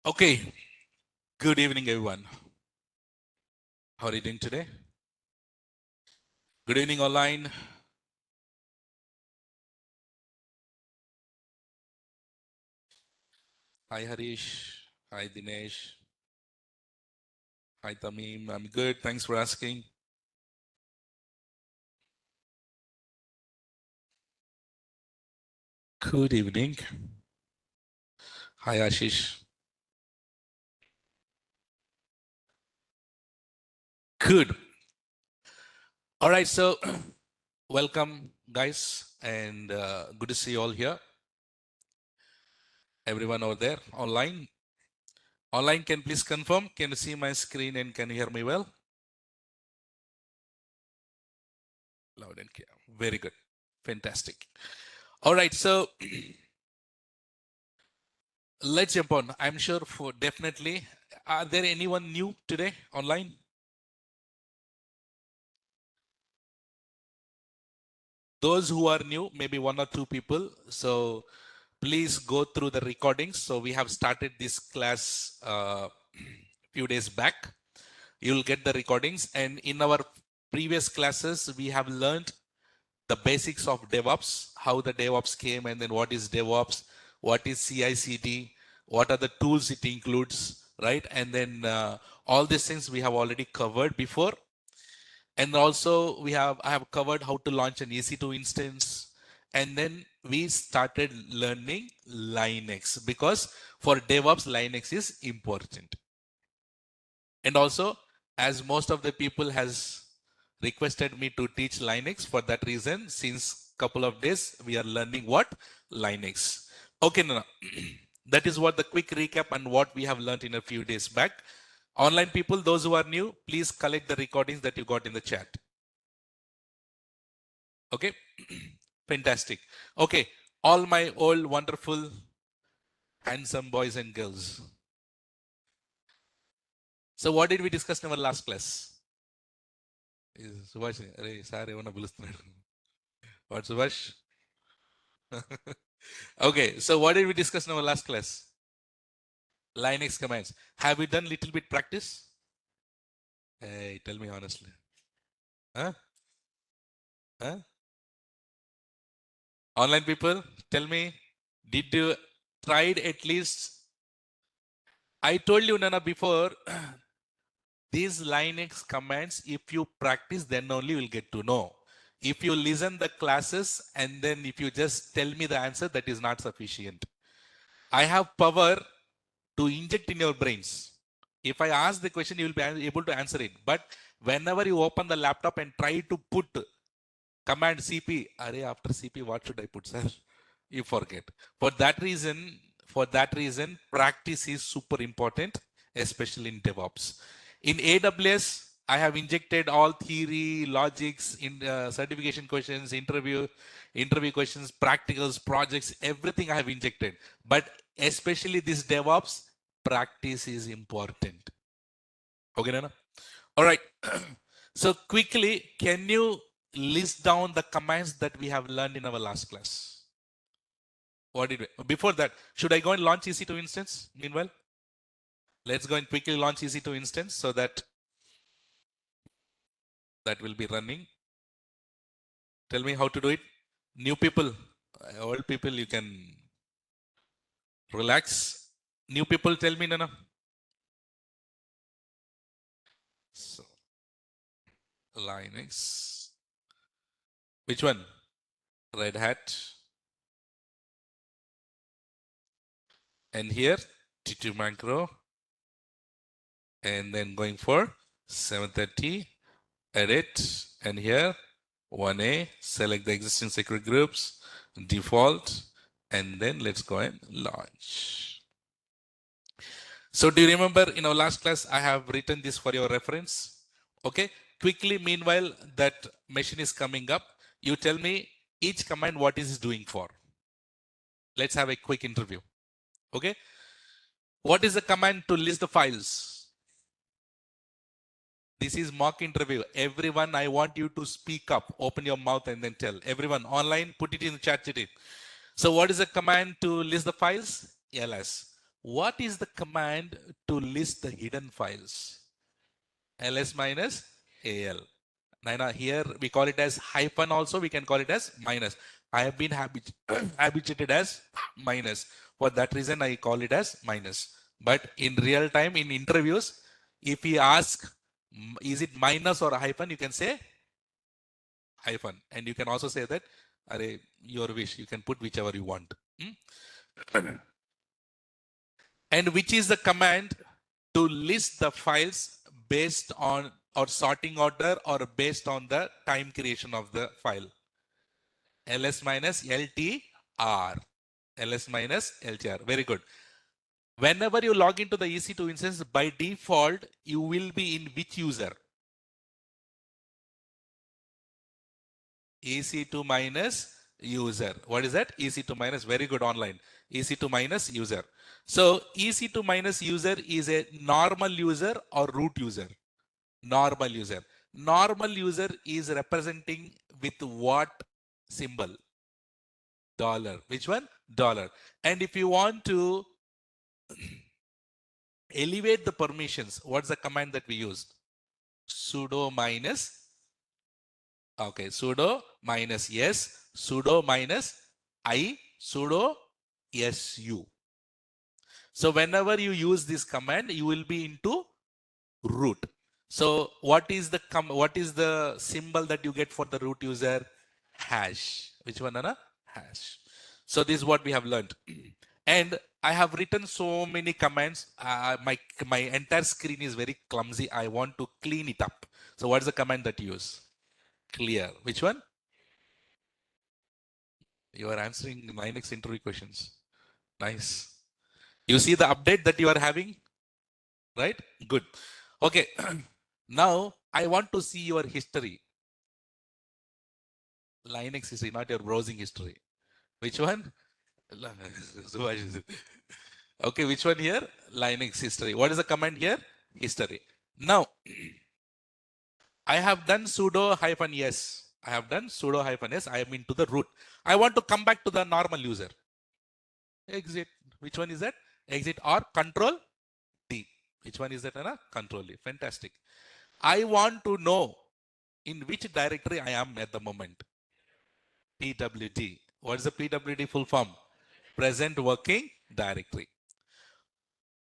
Okay, good evening, everyone. How are you doing today? Good evening, online. Hi, Harish. Hi, Dinesh. Hi, Tamim. I'm good. Thanks for asking. Good evening. Hi, Ashish. Good. All right, so welcome, guys, and good to see you all here. Everyone over there online. Online, can please confirm? Can you see my screen and can you hear me well? Loud and clear. Very good. Fantastic. All right, so let's jump on. I'm sure for definitely. Are there anyone new today online? Those who are new, maybe one or two people. So please go through the recordings. So we have started this class few days back. You'll get the recordings. And in our previous classes, we have learned the basics of DevOps, how the DevOps came, and then what is DevOps, what is CI/CD, what are the tools it includes, right? And then all these things we have already covered before. And also I have covered how to launch an EC2 instance. And then we started learning Linux because for DevOps, Linux is important. And also, as most of the people has requested me to teach Linux, for that reason, since couple of days, we are learning what? Linux. Okay, no. That is what the quick recap and what we have learned in a few days back. Online people, those who are new, please collect the recordings that you got in the chat. Okay, fantastic. Okay, all my old wonderful handsome boys and girls. So what did we discuss in our last class? Subhash, sorry, what Subhash? Okay, so what did we discuss in our last class? Linux commands. Have we done little bit practice? Hey, tell me honestly. Huh? Huh? Online people, tell me, did you tried at least? I told you, Nana, before, these Linux commands, if you practice, then only you will get to know. If you listen the classes and then if you just tell me the answer, that is not sufficient. I have power to inject in your brains. If I ask the question, you will be able to answer it. But whenever you open the laptop and try to put command CP, after CP, what should I put, sir? You forget. For that reason, practice is super important, especially in DevOps. In AWS, I have injected all theory, logics, in certification questions, interview questions, practicals, projects, everything I have injected. But especially this DevOps, practice is important. Okay, Nana? All right. So quickly, can you list down the commands that we have learned in our last class? What did we, before that, should I go and launch EC2 instance? Meanwhile, let's go and quickly launch EC2 instance so that will be running. Tell me how to do it. New people, old people, you can relax. New people, tell me, Nana. So, Linux. Which one? Red Hat. And here, T2 macro. And then going for 730, edit. And here, 1A, select the existing secret groups, default, and then let's go and launch. So do you remember in our last class, I have written this for your reference. Okay, quickly, meanwhile, that machine is coming up. You tell me each command, what is it doing for? Let's have a quick interview. Okay, what is the command to list the files? This is mock interview. Everyone, I want you to speak up, open your mouth and then tell. Everyone online, put it in the chat today. So what is the command to list the files? ls. What is the command to list the hidden files? ls minus al. Now here we call it as hyphen, also we can call it as minus. I have been habituated as minus. For that reason I call it as minus. But in real time in interviews, if he ask is it minus or hyphen, you can say hyphen. And you can also say that, Array, your wish, you can put whichever you want. And which is the command to list the files based on or sorting order or based on the time creation of the file? ls minus ltr. ls minus ltr. Very good. Whenever you log into the EC2 instance, by default, you will be in which user? EC2 minus user. What is that? EC2 minus. Very good online. EC2 minus user. So EC2 minus user is a normal user or root user? Normal user. Normal user is representing with what symbol? Dollar. Which one? Dollar. And if you want to elevate the permissions, what's the command that we used? Sudo minus. Okay, sudo minus yes, sudo minus I, sudo su. So whenever you use this command, you will be into root. So what is the symbol that you get for the root user? Hash. Which one, Anna? Hash. So this is what we have learned. And I have written so many commands. My entire screen is very clumsy. I want to clean it up. So what is the command that you use? Clear. Which one? You are answering my next interview questions. Nice. You see the update that you are having, right? Good. Okay. Now I want to see your history. Linux history, not your browsing history. Which one? Okay, which one here? Linux history. What is the command here? History. Now, I have done sudo hyphen yes. I have done sudo hyphen yes. I am into the root. I want to come back to the normal user. Exit. Which one is that? Exit or control D. Which one is that, Anna? Control D. Fantastic. I want to know in which directory I am at the moment. PWD. What is the PWD full form? Present working directory.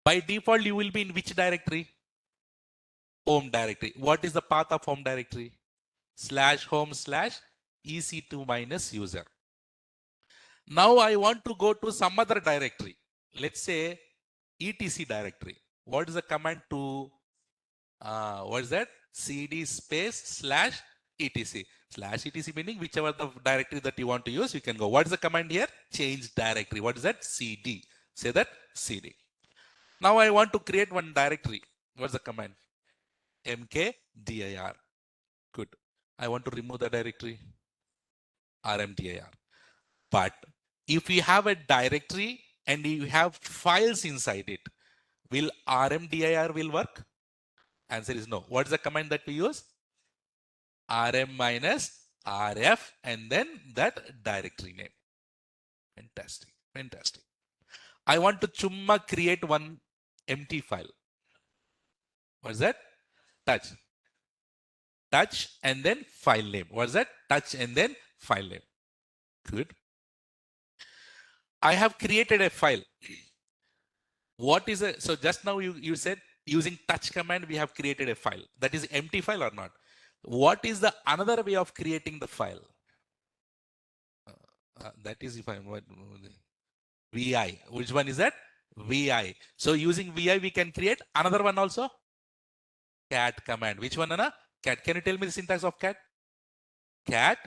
By default, you will be in which directory? Home directory. What is the path of home directory? /home/ EC2 minus user. Now I want to go to some other directory. Let's say etc directory. What is the command to, what is that? cd space /etc. /etc meaning whichever the directory that you want to use, you can go. What is the command here? Change directory. What is that? cd. Say that cd. Now I want to create one directory. What's the command? mkdir. Good. I want to remove the directory. rmdir. But if you have a directory and you have files inside it, will rmdir will work? Answer is no. What is the command that we use? rm minus rf and then that directory name. Fantastic. Fantastic. I want to chumma create one empty file. What is that? Touch. Touch and then file name. What is that? Touch and then file name. Good. I have created a file. What is a, so just now you said using touch command we have created a file. That is empty file or not? What is the another way of creating the file? That is if I'm vi. Which one is that? Vi. So using vi we can create another one also. Cat command. Which one, Anna? Cat. Can you tell me the syntax of cat? Cat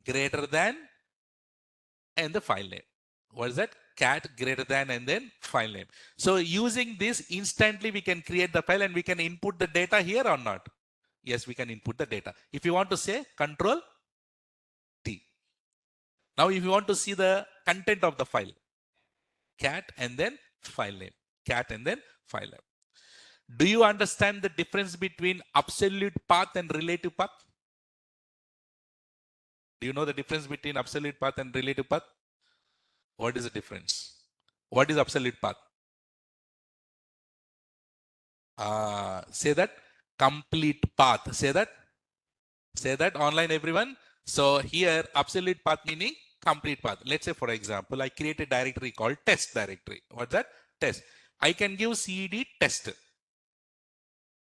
greater than and the file name. What is that? Cat greater than and then file name. So using this instantly we can create the file and we can input the data here or not? Yes, we can input the data. If you want to say control T. Now if you want to see the content of the file, cat and then file name. Cat and then file name. Do you understand the difference between absolute path and relative path? Do you know the difference between absolute path and relative path? What is the difference? What is absolute path? Say that complete path. Say that. Say that online, everyone. So here, absolute path meaning complete path. Let's say, for example, I create a directory called test directory. What's that? Test. I can give cd test.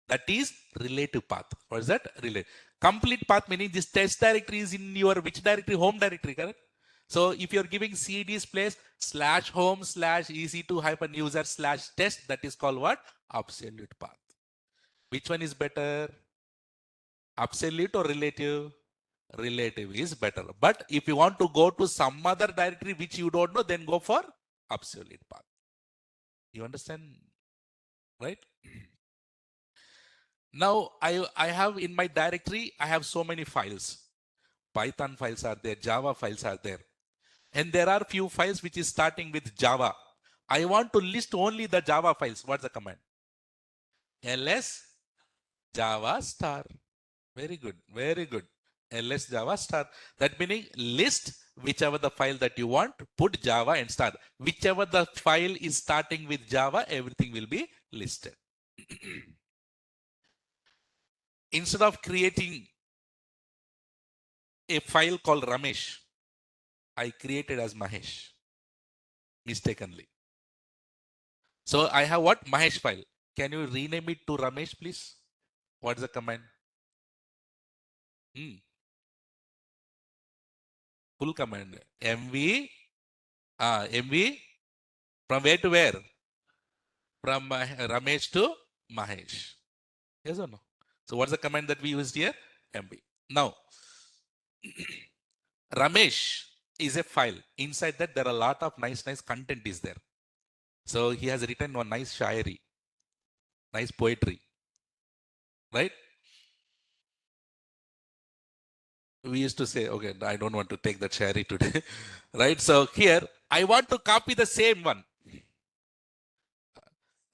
That is relative path. What is that? Relative. Complete path meaning this test directory is in your which directory? Home directory, correct? So if you're giving cd's place /home /ec2 hyphen user /test, that is called what? Absolute path. Which one is better? Absolute or relative? Relative is better. But if you want to go to some other directory which you don't know, then go for absolute path. You understand? Right? Now I have in my directory, I have so many files. Python files are there, Java files are there. And there are few files which is starting with Java. I want to list only the Java files. What's the command? ls java star. Very good. Very good. ls java star. That meaning list whichever the file that you want, put Java and star. Whichever the file is starting with Java, everything will be listed. Instead of creating a file called Ramesh, I created as Mahesh mistakenly. So I have what? Mahesh file. Can you rename it to Ramesh, please? What's the command? Full command. MV, MV from where to where? From Ramesh to Mahesh. Yes or no? So what's the command that we used here? MV. Now, Ramesh is a file. Inside that there are a lot of nice content is there. So he has written one nice shairi, nice poetry, right? We used to say, okay, I don't want to take that shairi today, right? So here, I want to copy the same one,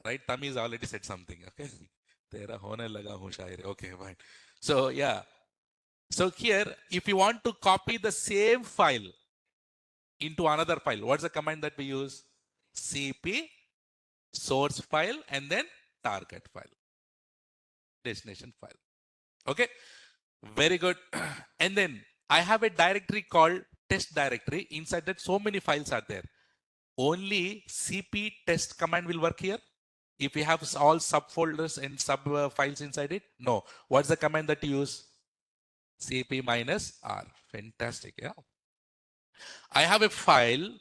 right? Tamiz already said something, okay? Tera hone laga hu shairi. Okay, fine. So yeah. So here, if you want to copy the same file into another file, what's the command that we use? cp source file and then target file, destination file. Okay, very good. And then I have a directory called test directory. Inside that, so many files are there. Only cp test command will work here. If you have all subfolders and sub files inside it, no. What's the command that you use? cp -r. Fantastic. Yeah. I have a file,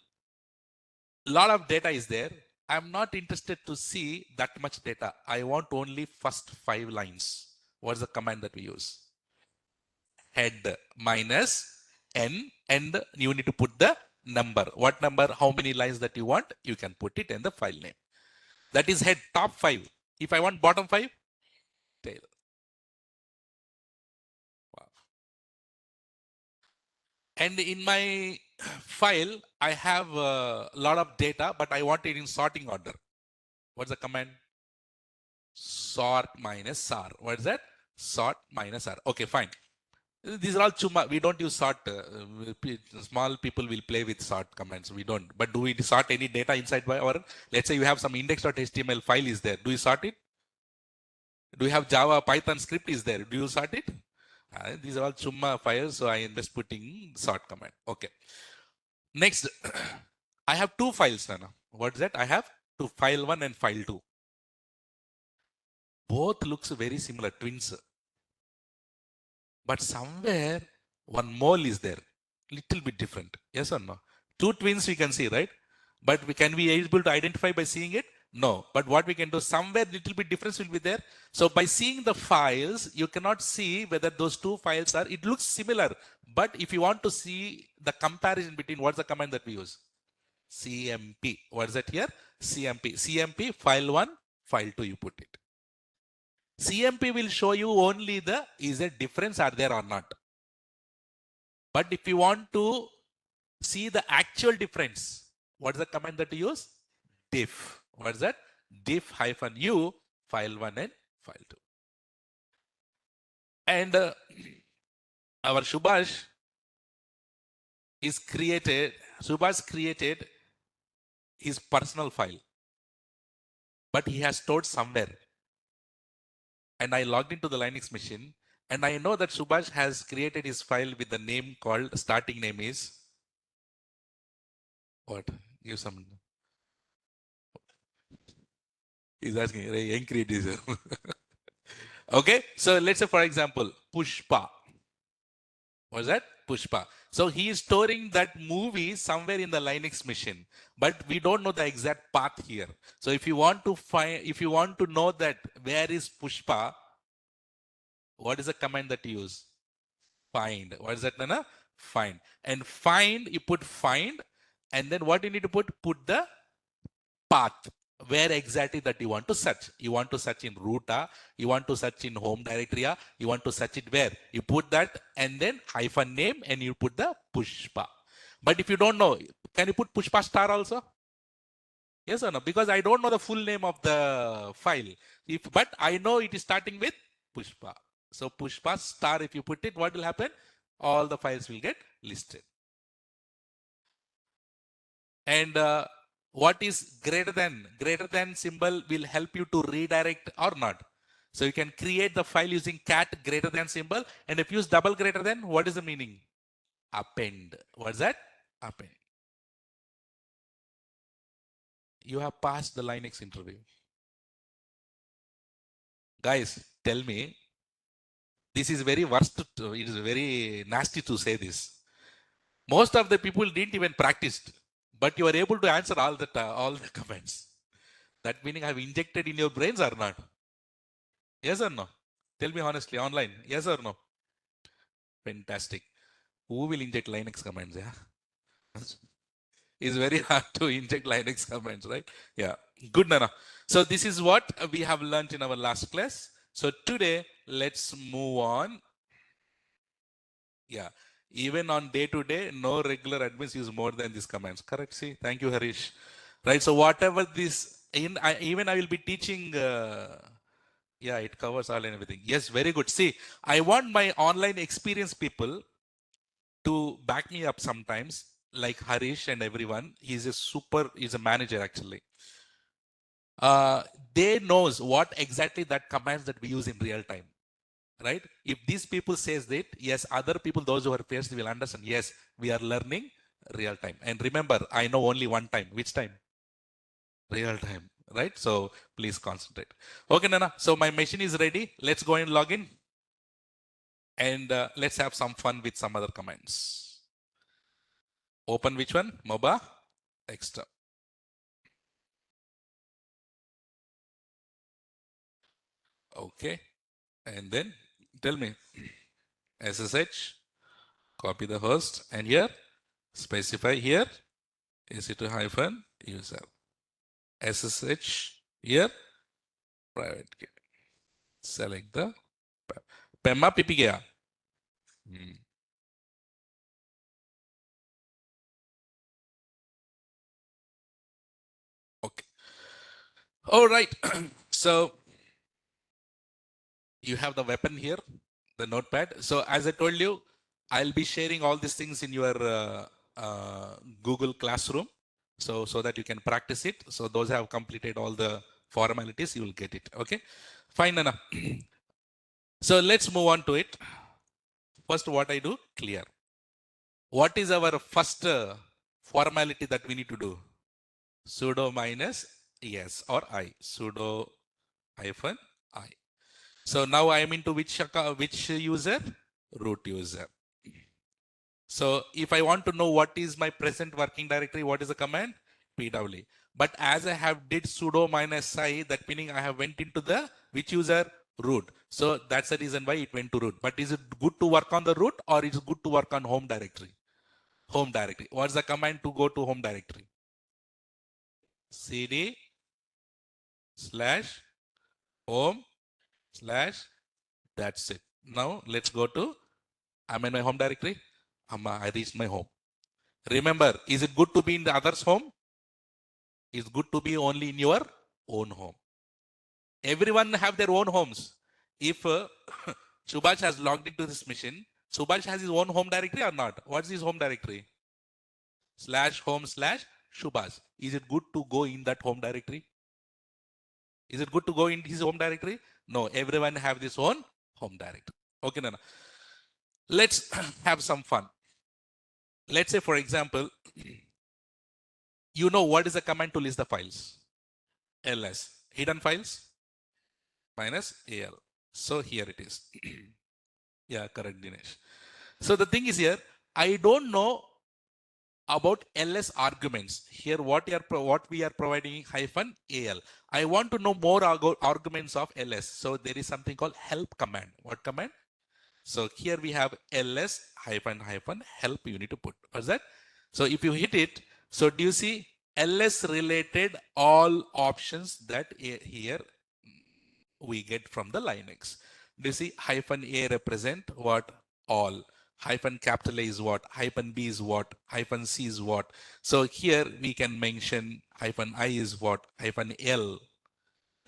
lot of data is there. I'm not interested to see that much data. I want only first 5 lines. What's the command that we use? Head minus n, and you need to put the number. What number, how many lines that you want, you can put it in the file name. That is head, top 5. If I want bottom 5, tail. Wow. And in my file, I have a lot of data, but I want it in sorting order. What's the command? Sort minus r. What is that? Sort minus r. Okay, fine. These are all chuma. We don't use sort. Small people will play with sort commands. We don't. But do we sort any data inside by our? Let's say you have some index.html file is there. Do you sort it? Do you have Java Python script is there? Do you sort it? These are all chumma files. So I am just putting sort command. Okay. Next, I have 2 files now. What's that? I have two, file 1 and file 2. Both looks very similar, twins. But somewhere one mole is there, little bit different. Yes or no? 2 twins we can see, right? But can we able to identify by seeing it? No. But what we can do, somewhere little bit difference will be there. So by seeing the files, you cannot see whether those 2 files are, it looks similar. But if you want to see the comparison between, what's the command that we use? CMP. What is that here? CMP. CMP file 1, file 2 you put it. CMP will show you only the, is there difference are there or not. But if you want to see the actual difference, what is the command that you use? Diff. What is that? Diff -u file 1 and file 2. And our Subhash created his personal file, but he has stored somewhere. and I logged into the Linux machine, and I know that Subhash has created his file with the name called starting name is what? Give some. He's asking, "Hey, create this." Okay, so let's say for example, Pushpa. What's that? Pushpa. So he is storing that movie somewhere in the Linux machine, but we don't know the exact path here. So if you want to find, if you want to know that where is Pushpa, what is the command that you use? Find. What is that, Nana? Find. And find, you put find, and then what you need to put? Put the path where exactly that you want to search. You want to search in root, you want to search in home directory, you want to search it where. You put that and then hyphen name and you put the Pushpa. But if you don't know, can you put Pushpa star also? Yes or no? Because I don't know the full name of the file. But I know it is starting with Pushpa. So Pushpa star, if you put it, what will happen? All the files will get listed. And what is greater than? Greater than symbol will help you to redirect or not. So you can create the file using cat greater than symbol. And if you use double greater than, what is the meaning? Append. What's that? Append. You have passed the Linux interview. Guys, tell me, this is very worst. It is very nasty to say this. Most of the people didn't even practice, but you are able to answer all the comments. That meaning I have injected in your brains or not? Yes or no? Tell me honestly, online. Yes or no? Fantastic. Who will inject Linux commands? Yeah. It's very hard to inject Linux commands, right? Yeah. Good, Nana. So this is what we have learned in our last class. So today, let's move on. Yeah. Even on day to day, no regular admins use more than these commands. Correct? See? Thank you, Harish. Right. So whatever this, even I will be teaching. Yeah, it covers all and everything. Yes, very good. See, I want my online experience people to back me up sometimes, like Harish and everyone. He's a manager actually. Uh, they knows what exactly that commands that we use in real time, right? If these people says that, yes, other people, those who are faced will understand. Yes, we are learning real time. And remember, I know only one time. Which time? Real time, right? So please concentrate. Okay, Nana. So my machine is ready. Let's go and log in. And let's have some fun with some other commands. Open which one? MOBA extra. Okay. And then tell me SSH, copy the host, and here specify here EC2 hyphen user. SSH here private key. Select the PEMA PP gaya. Okay. All right. So you have the weapon here, the notepad. So as I told you, I'll be sharing all these things in your Google Classroom, so that you can practice it. So those have completed all the formalities, you will get it. Okay, fine, Nana. So let's move on to it. First, what I do, clear. What is our first formality that we need to do? Sudo minus yes or I. Sudo hyphen I. So now I am into which user? Root user. So if I want to know what is my present working directory, what is the command? pw. But as I have did sudo minus I, that meaning I have went into the which user? Root. So that's the reason why it went to root. But is it good to work on the root or is it good to work on home directory? Home directory. What's the command to go to home directory? cd slash home slash that's it. Now let's go to, I'm in my home directory. I reached my home. Remember, is it good to be in the other's home? It's good to be only in your own home. Everyone have their own homes. If Subhash has logged into this machine, Subhash has his own home directory or not? What's his home directory? /home/Subhash. Is it good to go in that home directory? Is it good to go in his home directory? No, everyone have this own home directory. Okay, Nana. Let's have some fun. Let's say, for example, you know what is the command to list the files? ls. Hidden files minus al. So here it is. Yeah, correct, Dinesh. So the thing is here, I don't know about ls arguments. Here what we are providing hyphen al. I want to know more arguments of ls. So there is something called help command. What command? So here we have ls hyphen hyphen help you need to put. What's that? So if you hit it, so do you see ls related all options that here we get from the Linux? Do you see hyphen a represent what? All. Hyphen capital A is what? Hyphen B is what? Hyphen C is what? So here we can mention hyphen I is what? Hyphen L.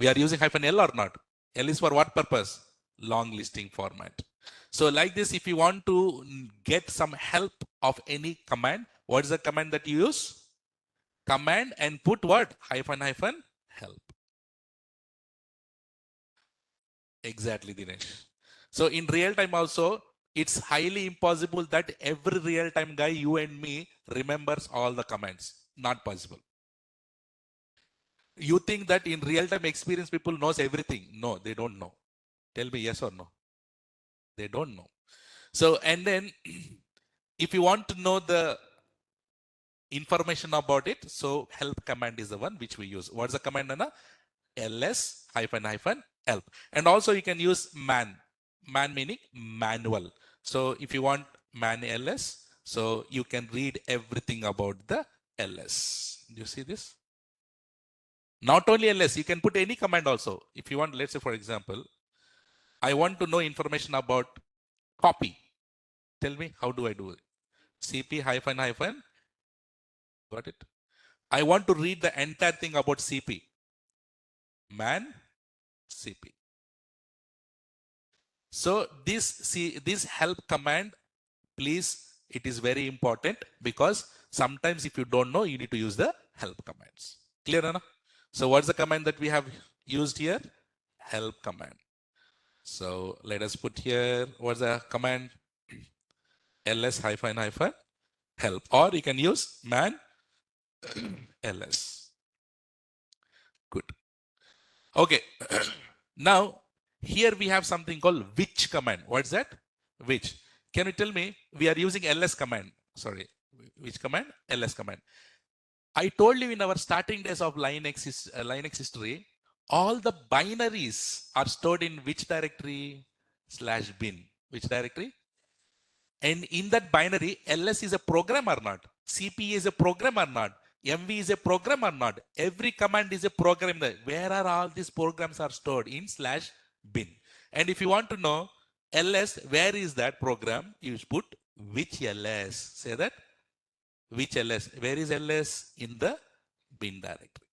We are using hyphen L or not? L is for what purpose? Long listing format. So like this, if you want to get some help of any command, what is the command that you use? Command and put what? Hyphen hyphen help. Exactly, Dinesh. So in real time also, it's highly impossible that every real time guy, you and me, remembers all the commands. Not possible. You think that in real time experience people knows everything. No, they don't know. Tell me yes or no. They don't know. So, and then if you want to know the information about it, so help command is the one which we use. What's the command, Anna? ls hyphen hyphen help. And also you can use man meaning manual. So if you want man ls, so you can read everything about the ls. Do you see this? Not only ls, you can put any command also. If you want, let's say for example, I want to know information about copy. Tell me, how do I do it? cp hyphen hyphen, got it? I want to read the entire thing about cp. Man cp. So this help command, please, it is very important because sometimes if you don't know, you need to use the help commands. Clear, Anna? So what's the command that we have used here? Help command. So let us put here, what's the command? ls hyphen hyphen help, or you can use man ls. Good. Okay. Now here we have something called which command. What's that? Which. Can you tell me? We are using ls command. Sorry. Which command? ls command. I told you in our starting days of Linux history, all the binaries are stored in which directory? /bin. Which directory? And in that binary, ls is a program or not? cp is a program or not? mv is a program or not? Every command is a program. Where are all these programs are stored? In /bin. And if you want to know ls, where is that program? You put which ls. Say that. Which ls? Where is ls? In the bin directory.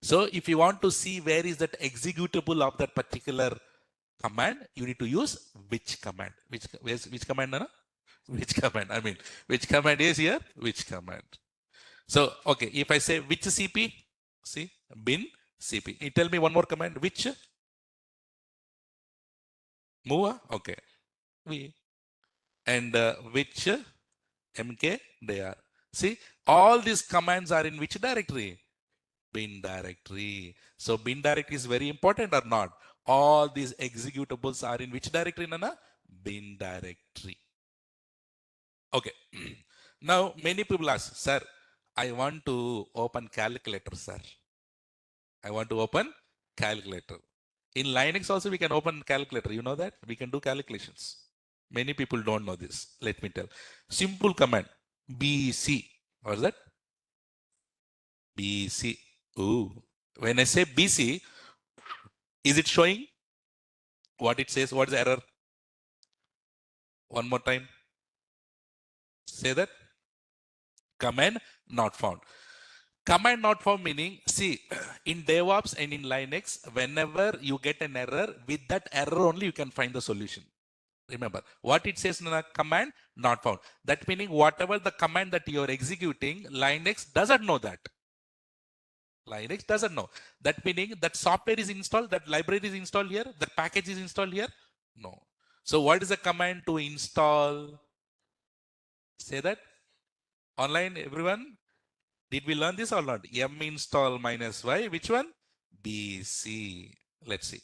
So if you want to see where is that executable of that particular command, you need to use which command. Which command, Nana? Which command? I mean, which command is here? Which command? So, okay, if I say which cp, see, bin cp. You tell me one more command, which? Move, okay. We. And which mk they are. See, all these commands are in which directory? Bin directory. So bin directory is very important or not? All these executables are in which directory, Nana? Bin directory. Okay. Now many people ask, sir, I want to open calculator, sir. I want to open calculator. In Linux also we can open calculator. You know that? We can do calculations. Many people don't know this. Let me tell. Simple command. BC. What is that? BC. Ooh. When I say BC, is it showing what it says? What is the error? One more time. Say that. Command not found. Command not found meaning, see, in DevOps and in Linux, whenever you get an error, with that error only you can find the solution. Remember, what it says in a command not found. That meaning whatever the command that you are executing, Linux doesn't know that. Linux doesn't know. That meaning that software is installed, that library is installed here, that package is installed here? No. So what is the command to install? Say that. Online, everyone? Did we learn this or not? M install minus Y. Which one? BC. Let's see.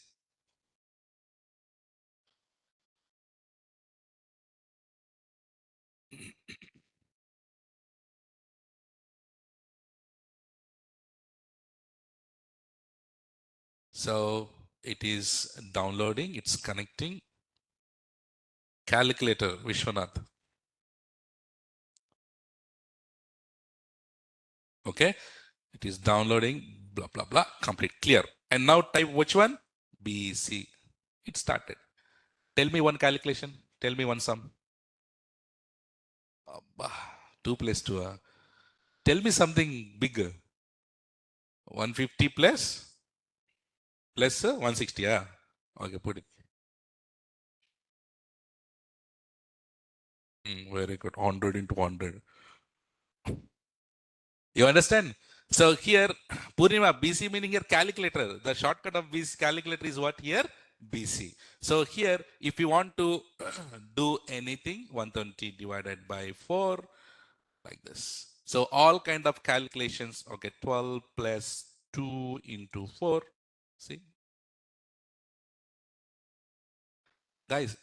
So it is downloading, it's connecting. Calculator, Vishwanath. Okay. It is downloading, blah, blah, blah, complete, clear. And now type which one? BC. It started. Tell me one calculation. Tell me one sum. 2 plus 2. Tell me something bigger. 150 plus 160. Yeah. Okay, put it. Very good. 100 into 100. You understand? So here, Purnima, BC meaning here calculator. The shortcut of BC calculator is what here? BC. So here, if you want to do anything, 120 divided by 4, like this. So all kind of calculations, okay, 12 plus 2 into 4. See? Guys,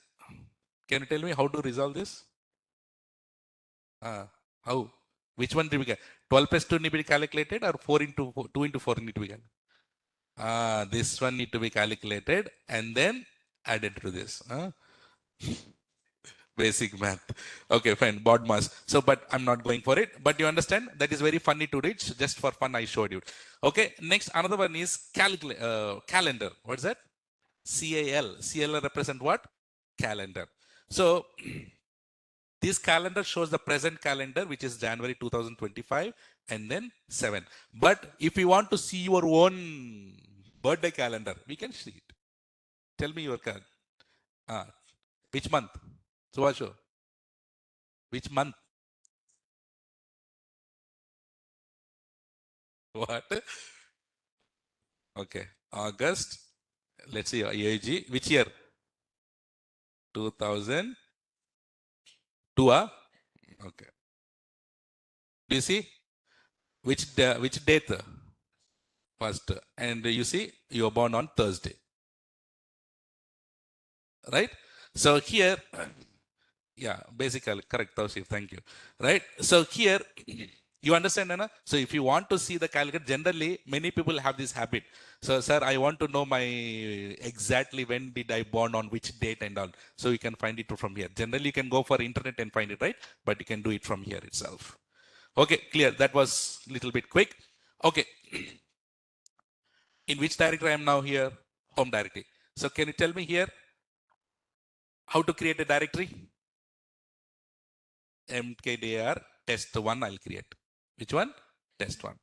can you tell me how to resolve this? How? Which one did we get? 12 plus 2 need to be calculated or 4 into 4, 2 into 4 need to be calculated? This one need to be calculated and then added to this. Basic math. Okay, fine. BODMAS. So, but I'm not going for it. But you understand that is very funny to read. Just for fun, I showed you. Okay. Next, another one is calendar. What's that? CAL. CAL represent what? Calendar. So this calendar shows the present calendar, which is January 2025, and then 7. But if you want to see your own birthday calendar, we can see it. Tell me your calendar. Which month? Subhashu? Which month? What? Okay. August. Let's see. AG. Which year? 2002. Okay. Do you see? Which date? First. And you see, you were born on Thursday. Right? So here, yeah, basically, correct, Taushif, thank you. Right? So here, you understand, Anna? So if you want to see the calculator, generally, many people have this habit. So, sir, I want to know my exactly when did I born on which date and all. So you can find it from here. Generally, you can go for internet and find it, right? But you can do it from here itself. Okay, clear. That was a little bit quick. Okay. In which directory I am now here? Home directory. So can you tell me here how to create a directory? mkdir test1 I'll create. Which one? Test1.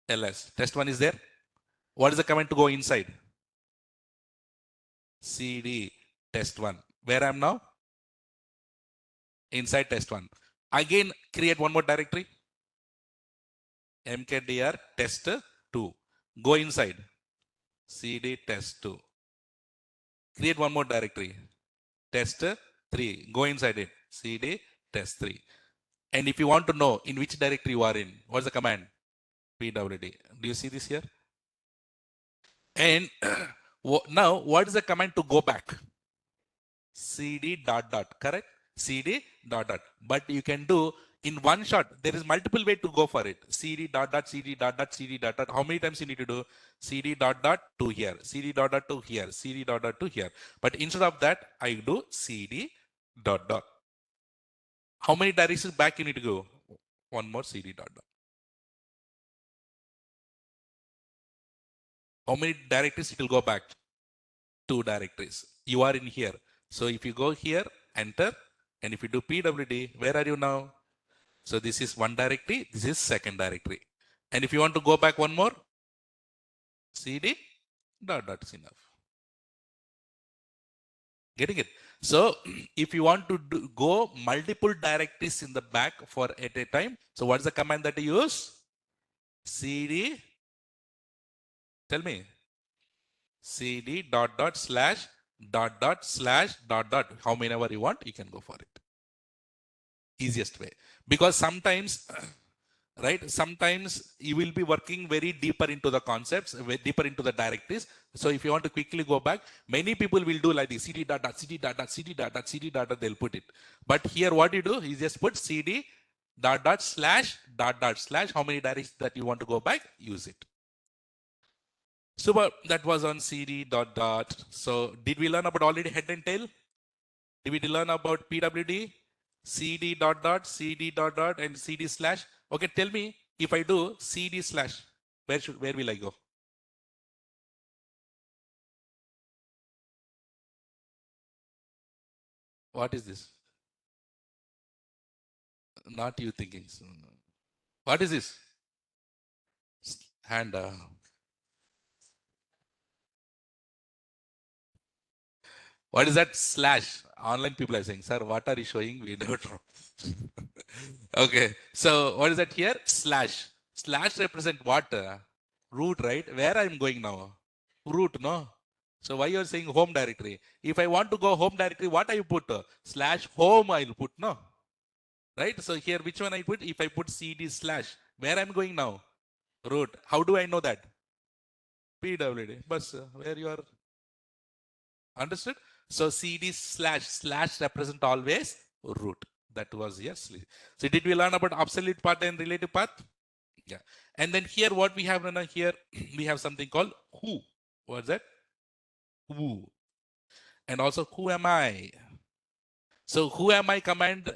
ls. Test1 is there. What is the command to go inside? cd test1. Where I am now? Inside test1. Again, create one more directory. mkdir test2. Go inside. cd test2. Create one more directory. Test3. Go inside it. cd test3. And if you want to know in which directory you are in, what's the command? pwd. Do you see this here? And now, what is the command to go back? cd dot dot, correct? cd dot dot. But you can do in one shot. There is multiple way to go for it. cd dot dot, cd dot dot, cd dot dot. How many times you need to do? cd dot dot to here, cd dot dot to here, cd dot dot to here. But instead of that, I do cd dot dot. How many directions back you need to go? One more cd dot dot. How many directories it will go back? 2 directories. You are in here. So if you go here, enter, and if you do pwd, where are you now? So this is one directory, this is second directory. And if you want to go back one more, cd dot dot is enough. Getting it? So if you want to go multiple directories in the back for at a time, so what's the command that you use? cd Tell me. CD dot dot slash dot dot slash dot dot. How many ever you want, you can go for it. Easiest way. Because sometimes, right, sometimes you will be working very deeper into the concepts, deeper into the directories. So if you want to quickly go back, many people will do like this, CD dot dot, CD dot dot, CD dot dot, CD dot dot, they'll put it. But here what you do is just put CD dot dot slash dot dot slash. How many directories that you want to go back, use it. Super, that was on CD dot dot. So did we learn about already head and tail? Did we learn about PWD? CD dot dot, CD dot dot, and CD slash. Okay, tell me if I do CD slash, where will I go? What is this? Not you thinking. What is this? Hand. What is that slash? Online people are saying, sir, what are you showing? We don't know. Okay, so what is that here? Slash. Slash represent what? Root, right? Where I'm going now? Root, no? So why you're saying home directory? If I want to go home directory, what I put? Slash home I'll put, no? Right? So here, which one I put? If I put CD slash, where I'm going now? Root. How do I know that? PWD. But where you are? Understood? So CD slash slash represent always root. That was yes. So did we learn about absolute path and relative path? Yeah. And then here what we have here, we have something called who. What's that? Who. And also who am I? So who am I command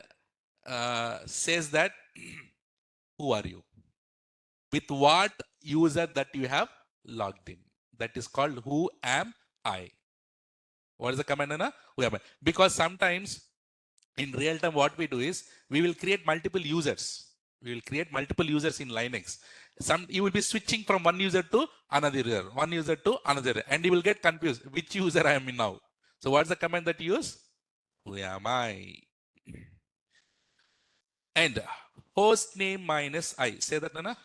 says that who are you? With what user that you have logged in. That is called who am I. What is the command, Anna? Who am I? Because sometimes in real time, what we do is we will create multiple users. We will create multiple users in Linux. You will be switching from one user to another user, one user to another, and you will get confused which user I am in now. So what's the command that you use? Who am I? And host name minus I. Say that, Nana.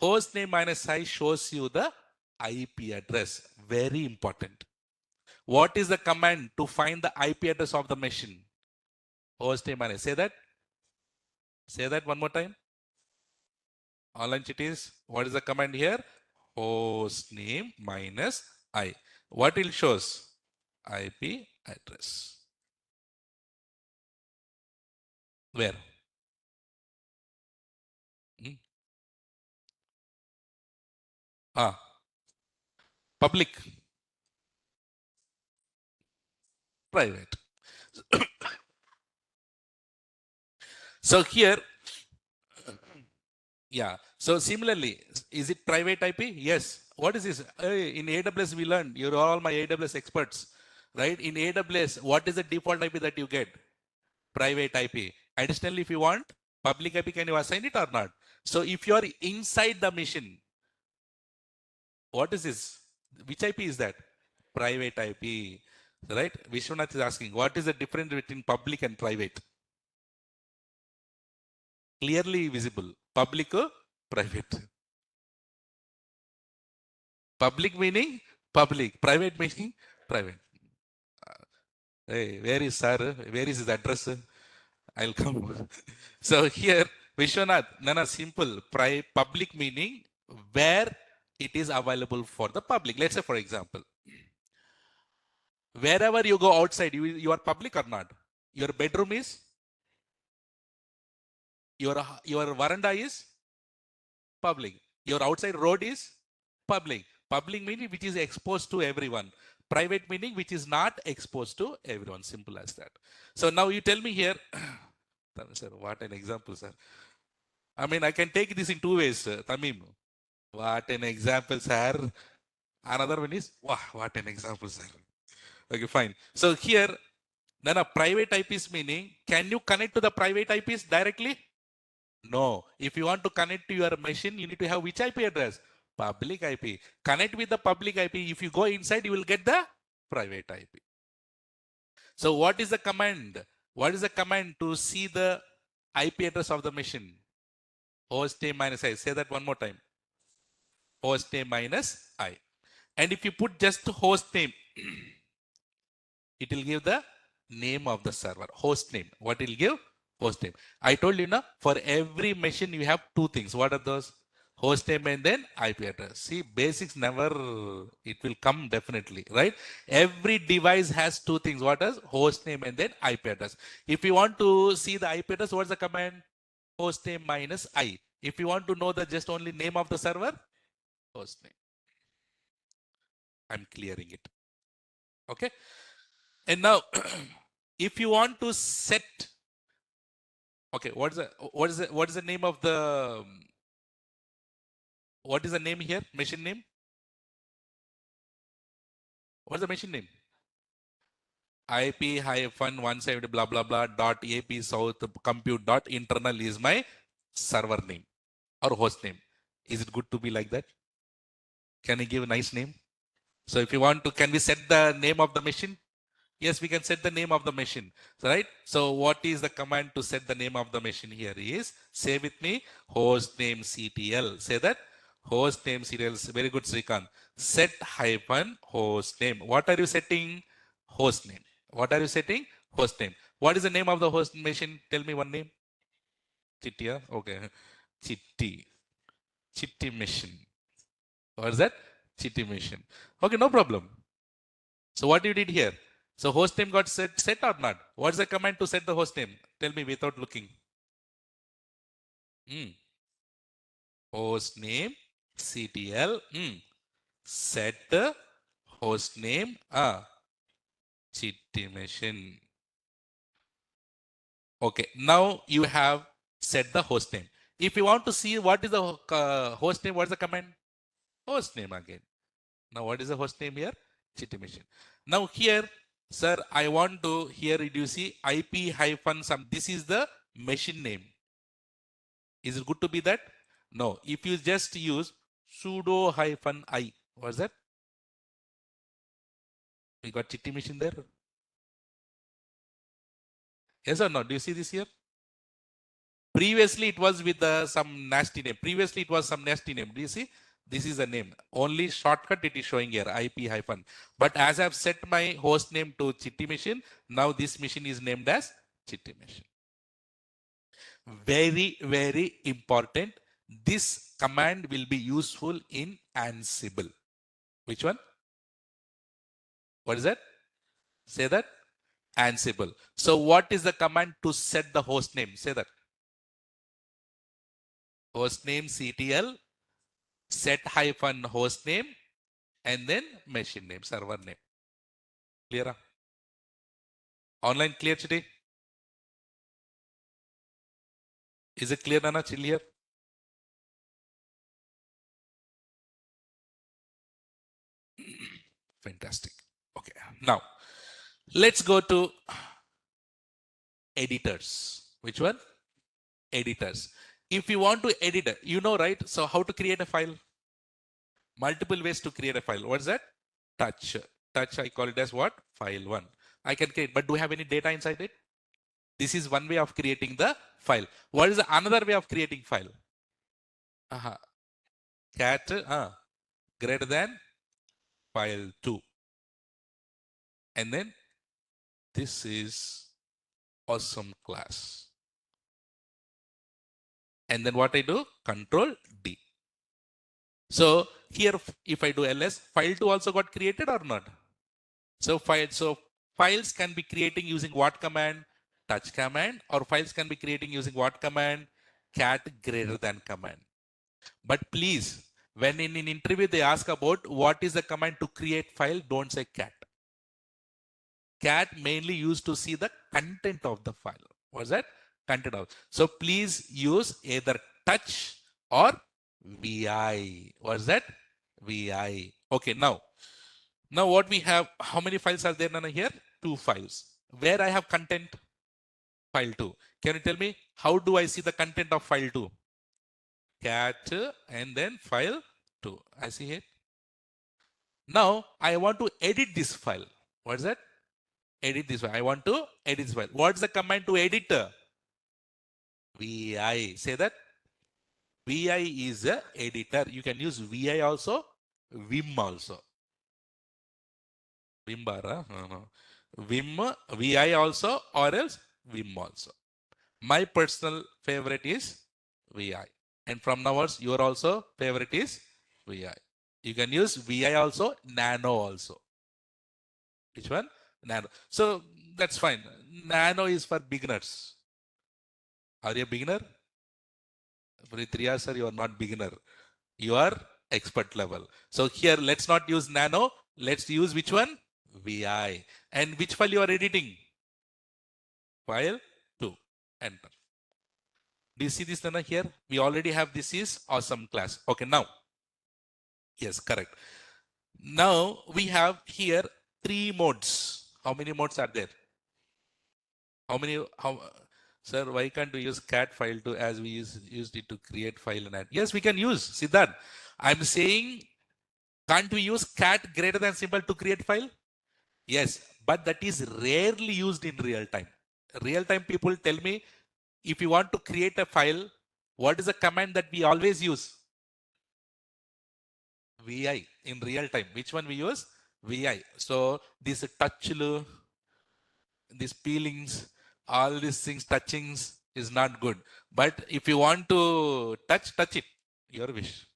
Host name minus I shows you the IP address. Very important. What is the command to find the IP address of the machine? Host name minus. Say that. Say that one more time. Online chitties. What is the command here? Host name minus I. What will shows? IP address. Where? Hmm? Public. Private. So here, yeah. So similarly, is it private IP? Yes. What is this? In AWS, we learned, you're all my AWS experts, right? In AWS, what is the default IP that you get? Private IP. Additionally, if you want public IP, can you assign it or not? So if you are inside the machine, what is this? Which IP is that? Private IP, right? Vishwanath is asking, what is the difference between public and private? Clearly visible. Public or private? Public meaning public. Private meaning private. Hey, where is sir? Where is his address? I'll come. So here, Vishwanath, Nana, simple. Public meaning where it is available for the public. Let's say, for example, wherever you go outside, you are public or not? Your bedroom is, your veranda is public. Your outside road is public. Public meaning which is exposed to everyone. Private meaning which is not exposed to everyone. Simple as that. So now you tell me here, sir, what an example, sir. I mean, I can take this in two ways, Tamim. What an example, sir. Another one is, wow, what an example, sir. Okay, fine. So here, then a private IPs meaning, can you connect to the private IPs directly? No. If you want to connect to your machine, you need to have which IP address? Public IP. Connect with the public IP. If you go inside, you will get the private IP. So what is the command? What is the command to see the IP address of the machine? Host name minus I. Say that one more time. host name minus I. And if you put just host name, it will give the name of the server, host name. What will give? Host name. I told you now, for every machine you have two things. What are those? Host name and then IP address. See, basics never, it will come definitely, right? Every device has two things. What is? Host name and then IP address. If you want to see the IP address, what's the command? Host name minus I. If you want to know the just only name of the server, host name. I'm clearing it. Okay. And now, if you want to set, okay, what is the name of the what is the name here? Machine name? What's the machine name? IP hyphen 170 blah blah blah dot AP south compute dot internal is my server name or host name. Is it good to be like that? Can I give a nice name? So if you want to, can we set the name of the machine? Yes, we can set the name of the machine, right? So what is the command to set the name of the machine here is, say with me, host name CTL. Say that, host name CTL. Very good, Srikant. Set hyphen host name. What are you setting? Host name. What are you setting? Host name. What is the name of the host machine? Tell me one name. Chitti, yeah? Okay. Chitti. Chitti machine. What is that? Chitti machine. Okay, no problem. So what you did here? So host name got set or not? What's the command to set the host name? Tell me without looking. Host name CTL. Set the host name. Chitti machine. Okay. Now you have set the host name. If you want to see what is the host name, what's the command? Host name again. Now what is the host name here? Chitti machine. Now here, sir, I want to, here did you see IP hyphen some, this is the machine name. Is it good to be that? No. If you just use sudo hyphen I, what's that? We got Chitti machine there. Yes or no? Do you see this here? Previously it was with some nasty name. Previously it was some nasty name. Do you see? This is the name. Only shortcut it is showing here, IP hyphen. But as I've set my host name to Chitti machine, now this machine is named as Chitti machine. Very, very important. This command will be useful in Ansible. Which one? What is that? Say that. Ansible. So what is the command to set the host name? Say that. Host name CTL, set hyphen host name, and then machine name, server name. Clear? Online clear today? Is it clear, Nana? Chill here. Fantastic. Okay. Now, let's go to editors. Which one? Editors. If you want to edit, you know, right? So how to create a file? Multiple ways to create a file. What is that? Touch. Touch, I call it as what? File 1. I can create, but do you have any data inside it? This is one way of creating the file. What is another way of creating file? Cat greater than file 2. And then this is awesome class. And then what I do? Control D. So here, if I do ls, file 2 also got created or not? So files can be creating using what command? Touch command. Or files can be creating using what command? Cat greater than command. But please, when in an interview they ask about what is the command to create file, don't say cat. Cat mainly used to see the content of the file. What's that? Content of. So please use either touch or vi. What's that? Vi. Okay, now what we have, how many files are there, Nana, here? 2 files. Where I have content? File 2. Can you tell me how do I see the content of file 2? Cat and then file 2. I see it. Now I want to edit this file. What's that? Edit this file. I want to edit this file. What's the command to edit? Vi. Say that. VI is a editor. You can use VI also, Vim also. Vim bar, no. Vim, VI also, or else Vim also. My personal favorite is VI. And from now on, your also favorite is VI. You can use VI also, Nano also. Which one? Nano. So that's fine. Nano is for beginners. Are you a beginner? For 3 years, sir, you are not beginner. You are expert level. So here, let's not use Nano. Let's use which one? VI. And which file you are editing? File 2. Enter. Do you see this Nana here? We already have this is awesome class. Okay, now. Yes, correct. Now we have here 3 modes. How many modes are there? How many? Sir, why can't we use cat file to as we used it to create file and add? Yes, we can use. See that? I'm saying, can't we use cat greater than symbol to create file? Yes, but that is rarely used in real time. Real time people tell me, if you want to create a file, what is the command that we always use? VI in real time. Which one we use? VI. So this touch, these peelings, all these things, touchings is not good. But if you want to touch it. Your wish.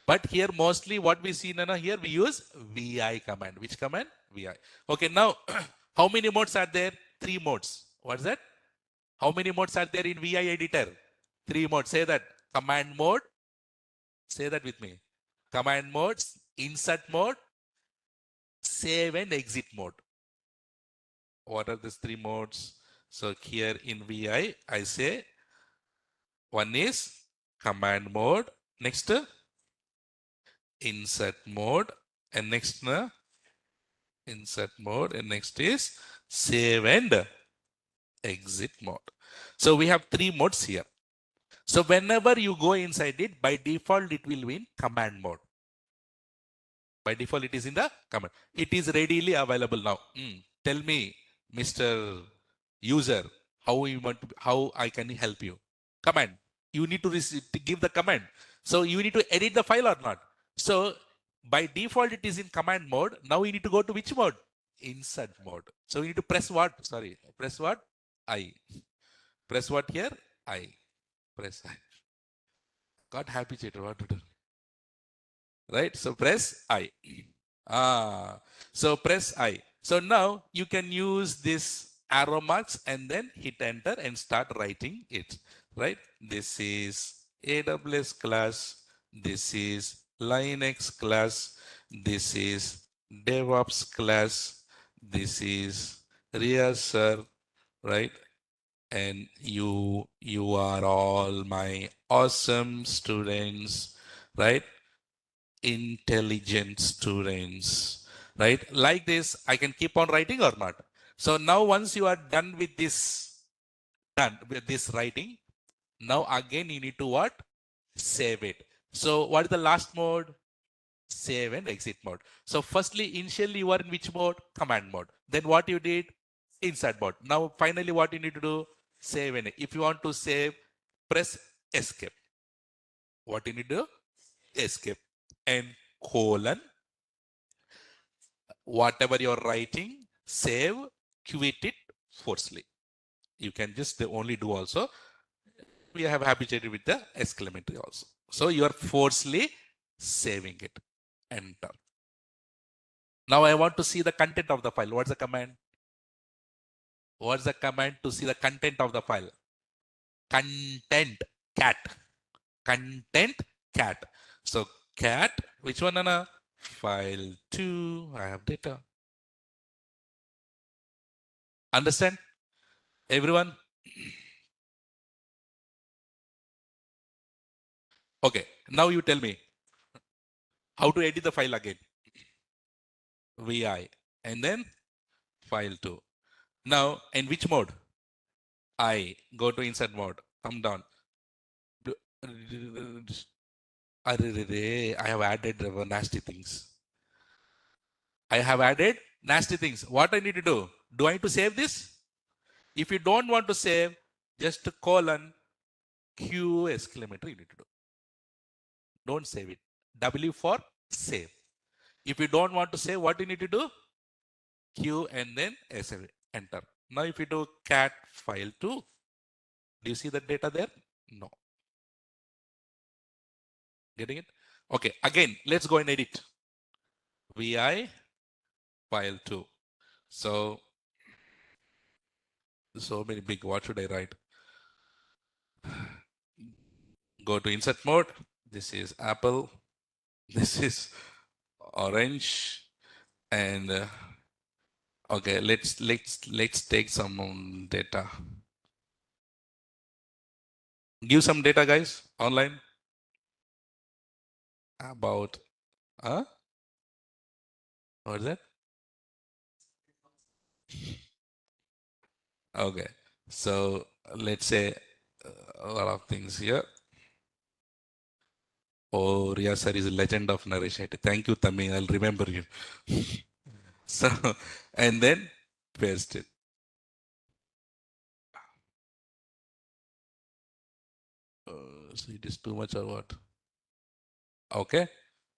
But here mostly what we see, Nana, here we use VI command. Which command? VI. Okay, now how many modes are there? 3 modes. What's that? How many modes are there in VI editor? 3 modes. Say that. Command mode. Say that with me. Command modes, insert mode, save and exit mode. What are these 3 modes? So here in VI, I say one is command mode. Next, insert mode. And next, insert mode. And next is save and exit mode. So we have 3 modes here. So whenever you go inside it, by default, it will be in command mode. By default, it is in the command. It is readily available now. Tell me, Mr. User, how I can help you? Command. You need to give the command. So you need to edit the file or not. So by default, it is in command mode. Now you need to go to which mode? Insert mode. So you need to press what? Sorry, press what? I. Press what here? I. Press I. Got happy chatter. What to do? Right? So press I. So press I. So now you can use this arrow marks and then hit enter and start writing it. Right? This is AWS class. This is Linux class. This is DevOps class. This is Reassert. Right? And you are all my awesome students. Right? Intelligent students, right? Like this, I can keep on writing or not. So now once you are done with this writing, now again you need to what? Save it. So what is the last mode? Save and exit mode. So firstly, initially you are in which mode? Command mode. Then what you did? Insert mode. Now finally what you need to do? Save and if you want to save, press escape. What you need to do? Escape and colon, whatever you're writing, save, quit it forcefully. You can just only do also. We have habituated with the exclamatory also. So you are forcefully saving it. Enter. Now I want to see the content of the file. What's the command? What's the command to see the content of the file? Content, cat. Content, cat. So cat, which one, Anna? File 2, I have data. Understand? Everyone? Okay, now you tell me how to edit the file again. VI and then file 2. Now, in which mode? I go to insert mode, come down. I have added nasty things. I have added nasty things. What I need to do? Do I need to save this? If you don't want to save, just colon Q exclamatory you need to do. don't save it. W for save. If you don't want to save, what you need to do? Q and then save, enter. Now if you do cat file 2, do you see the data there? No. Getting it? Okay, again, let's go and edit. VI file 2. So many big, what should I write? Go to insert mode. This is Apple. This is orange. And okay, let's take some data. Give some data, guys, online about what is that? Okay, so let's say a lot of things here. Oh, Ria sir is a legend of narration. Thank you, Tami. I'll remember you. So, and then paste it. So it is too much or what? Okay.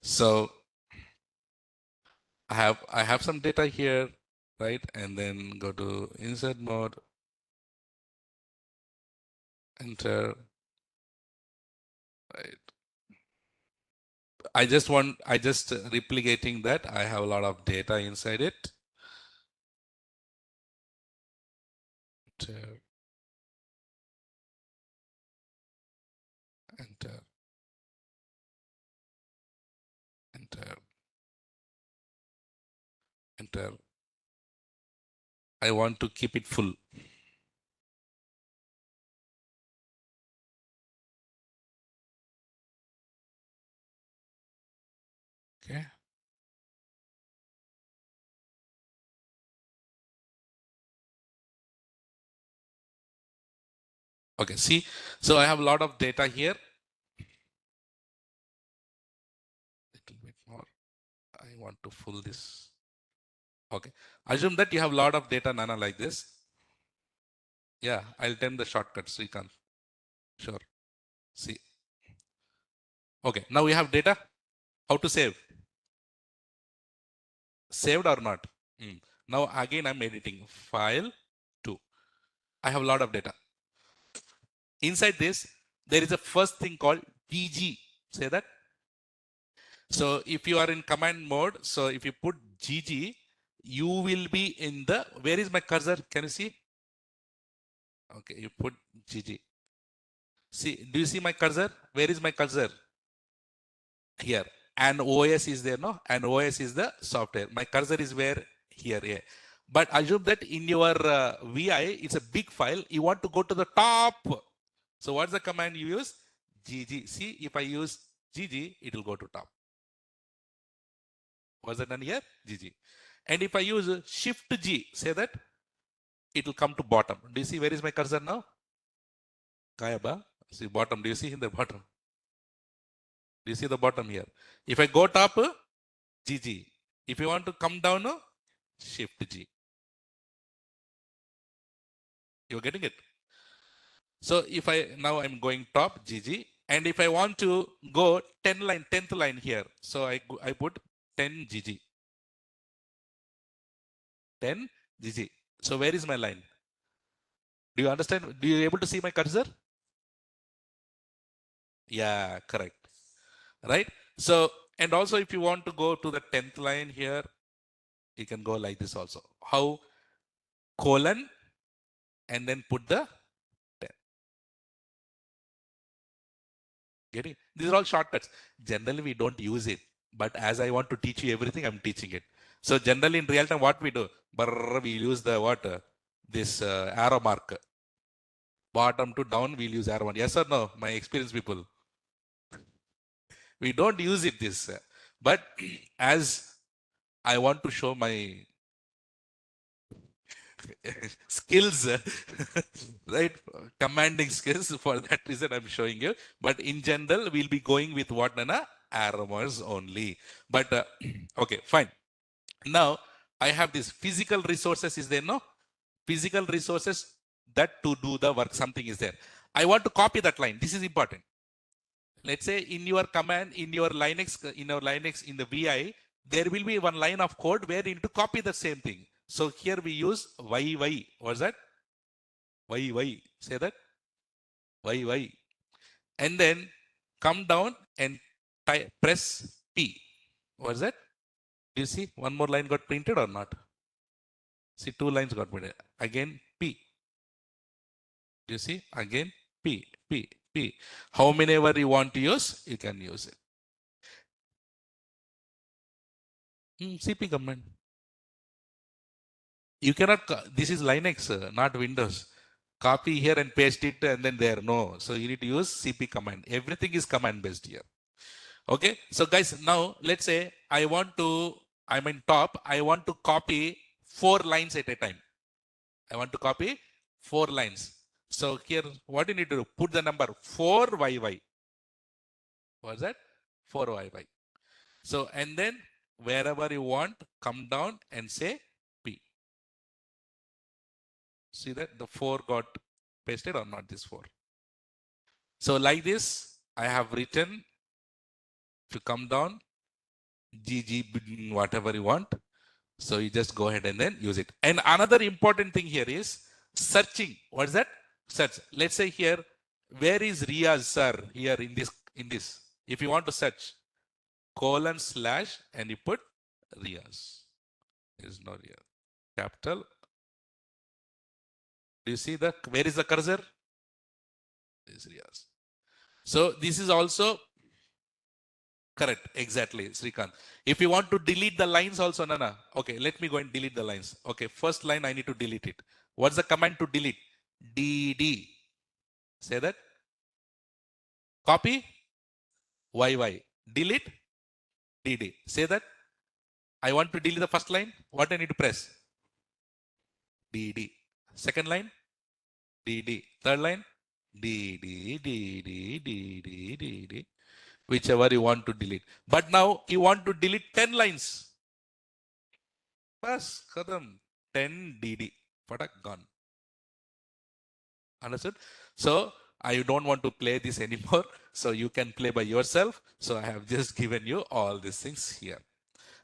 So I have some data here, right? And then go to insert mode, enter. Right. I just replicating that I have a lot of data inside it. Enter, enter, enter, enter. I want to keep it full. Okay. Okay, see, so I have a lot of data here. Little bit more. I want to full this. Okay. Assume that you have a lot of data, Nana, like this. Yeah, I'll tell the shortcuts so you can. Sure. See. Okay, now we have data. How to save? Saved or not? Now again I'm editing file 2. I have a lot of data. Inside this, there is a first thing called GG. Say that. So if you are in command mode, so if you put GG, you will be in the, where is my cursor? Can you see? Okay, you put GG. See, do you see my cursor? Where is my cursor? Here. And OS is there, no? And OS is the software. My cursor is where? Here, yeah. But assume that in your VI, it's a big file. You want to go to the top. So what's the command you use? GG. See, if I use GG, it will go to top. Was that done here? GG. And if I use Shift G, say that, it will come to bottom. Do you see where is my cursor now? Kayaba. See bottom. Do you see in the bottom? Do you see the bottom here? If I go top, GG. If you want to come down, Shift G. You're getting it? So if now I'm going top, GG. And if I want to go 10th line here, so I put 10 GG. 10 GG. So where is my line? Do you understand? Do you able to see my cursor? Yeah, correct. Right? So, and also if you want to go to the 10th line here, you can go like this also. How? Colon and then put the 10. Getting? These are all shortcuts. Generally, we don't use it. But as I want to teach you everything, I'm teaching it. So generally in real time, what we do? We use the what? This arrow mark. Bottom to down, we'll use arrow one. Yes or no? My experienced people. We don't use it this. But as I want to show my skills, right? Commanding skills. For that reason, I'm showing you. But in general, we'll be going with what, Nana? Arrows only. But okay, fine. Now I have this physical resources is there, no? Physical resources that to do the work, something is there. I want to copy that line. This is important. let's say in your command, in your Linux, in the VI, there will be one line of code where you need to copy the same thing. So here we use YY. What's that? YY. Say that. YY. And then come down and press P. What's that? Do you see one more line got printed or not? See, two lines got printed. Again P. Do you see? Again P, P, P. How many ever you want to use, you can use it. CP command. You cannot, this is Linux, not Windows. Copy here and paste it and then there. No. So you need to use CP command. Everything is command based here. Okay. So guys, now let's say I'm in top. I want to copy 4 lines at a time. I want to copy 4 lines. So here, what you need to do? Put the number 4YY. What's that? 4YY. So, and then wherever you want, come down and say P. See that the 4 got pasted or not, this 4. So like this, I have written to come down, GG, whatever you want. So you just go ahead and then use it. And another important thing here is searching. What is that? Search. Let's say here, where is Riaz sir here in this? If you want to search, :/ and you put Riaz. There is no Riaz. Capital. Do you see where is the cursor? This is Riaz. So this is also correct. Exactly, Srikanth. If you want to delete the lines also, Nana. Okay, let me go and delete the lines. Okay, first line I need to delete it. What's the command to delete? DD. Say that. Copy. YY. Delete. DD. Say that. I want to delete the first line. What I need to press? DD. Second line. DD. Third line. DD. DD. DD. DD. Whichever you want to delete. But now you want to delete 10 lines. Bas, kadam. 10 DD. Patak gone. Understood? So I don't want to play this anymore. So you can play by yourself. So I have just given you all these things here.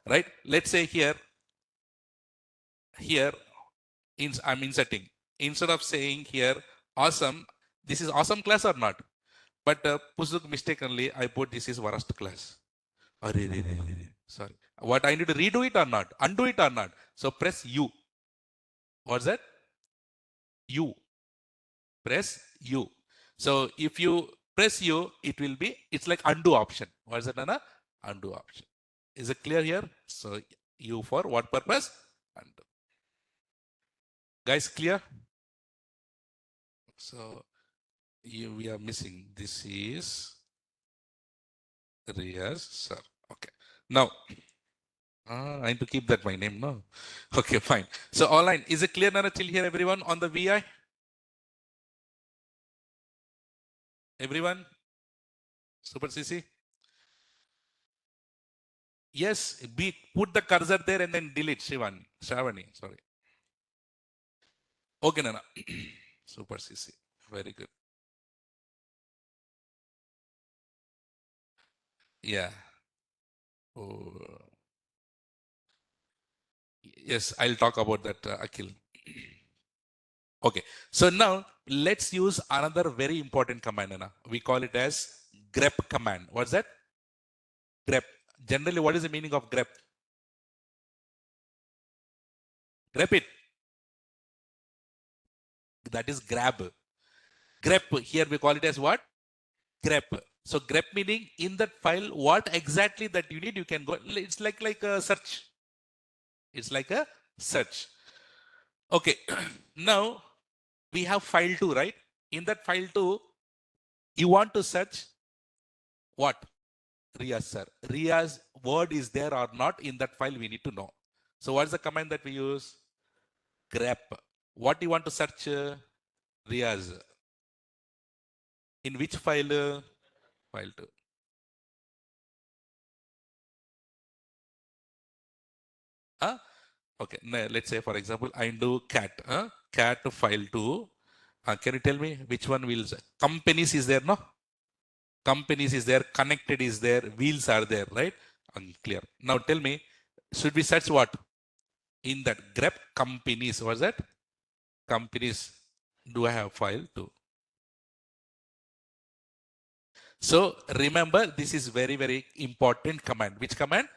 Right? Let's say here I'm inserting. Instead of saying here, awesome, this is awesome class or not? But Pusuk mistakenly, I put this is worst class. Sorry. What I need to redo it or not? Undo it or not? So press U. What's that? U. Press U. So if you press U, it's like undo option. What is that, Anna? Undo option. Is it clear here? So U for what purpose? Undo. Guys, clear? So we are missing. This is Riaz sir. Okay. Now, I need to keep that my name, no? Okay, fine. So online, is it clear, Nana, till here, everyone on the VI? Everyone? Super CC? Yes, put the cursor there and then delete Shravani, sorry. Okay, Nana. Super CC. Very good. Yeah. Oh. Yes, I'll talk about that, Akhil. Okay, so now let's use another very important command, Nana. We call it as grep command. What's that? Grep. Generally, what is the meaning of grep? Grep it. That is grab. Grep, here we call it as what? Grep. So grep meaning in that file, what exactly that you need, you can go. It's like a search. It's like a search. Okay, now we have file 2, right? In that file 2, you want to search what? Riaz sir. Riaz word is there or not in that file, we need to know. So what's the command that we use? Grep. What do you want to search? Riaz. In which file? File 2. Okay, now let's say for example, I do cat. Cat file 2. Can you tell me which one will? Companies is there, no? companies is there, connected is there, wheels are there, right? Unclear. Now tell me, should we search what? In that grep companies, what's that? Companies, do I have file too? So remember, this is very, very important command. Which command?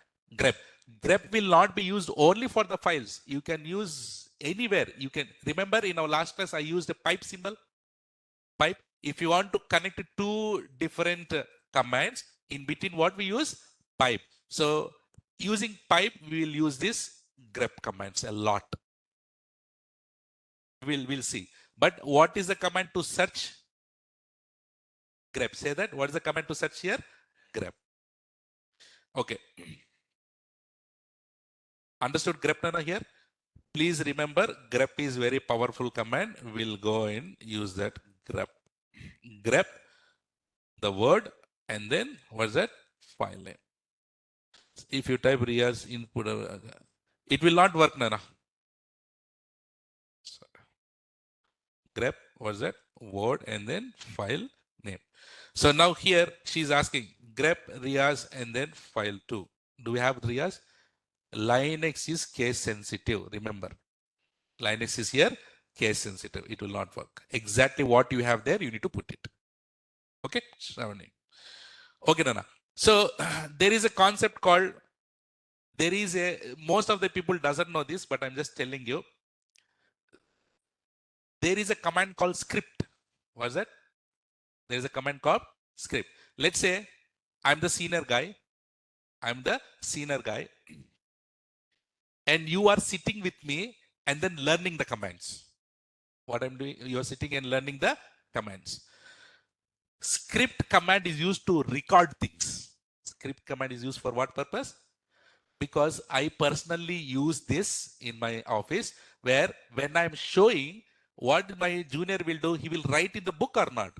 Grep. Grep will not be used only for the files. You can use anywhere. You can remember in our last class, I used a pipe symbol. Pipe. If you want to connect two different commands, in between what we use? Pipe. So using pipe, we will use this grep commands a lot. We'll see. But what is the command to search? Grep. Say that. What is the command to search here? Grep. Okay. Understood grep Nana here? Please remember grep is very powerful command. We'll go and use that grep. Grep the word and then what's that? File name. If you type Ria's input, it will not work, Nana. Grep what's that? Word and then file name. So now here she's asking grep Ria's and then file 2. Do we have Ria's? Linux is case sensitive. Remember, Linux is here case sensitive. It will not work. Exactly what you have there, you need to put it. Okay, okay, Nana. So there is a concept called, most of the people doesn't know this, but I'm just telling you. There is a command called script. What's that? There is a command called script. Let's say I'm the senior guy. And you are sitting with me and then learning the commands. What I'm doing, you're sitting and learning the commands. Script command is used to record things. Script command is used for what purpose? Because I personally use this in my office, where when I'm showing what my junior will do, he will write in the book or not.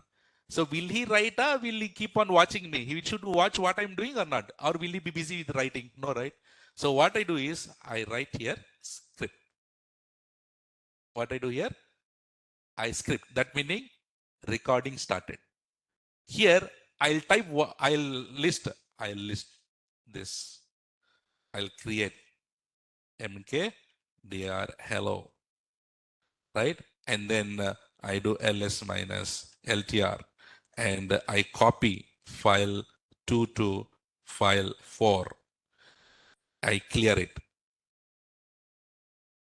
So will he write or will he keep on watching me? He should watch what I'm doing or not? Or will he be busy with writing? No, right? So what I do is I write here script. What I do here? I script. That meaning recording started. Here I'll type, I'll list this. I'll create mkdir hello, right? And then I do ls minus ltr and I copy file 2 to file 4. I clear it.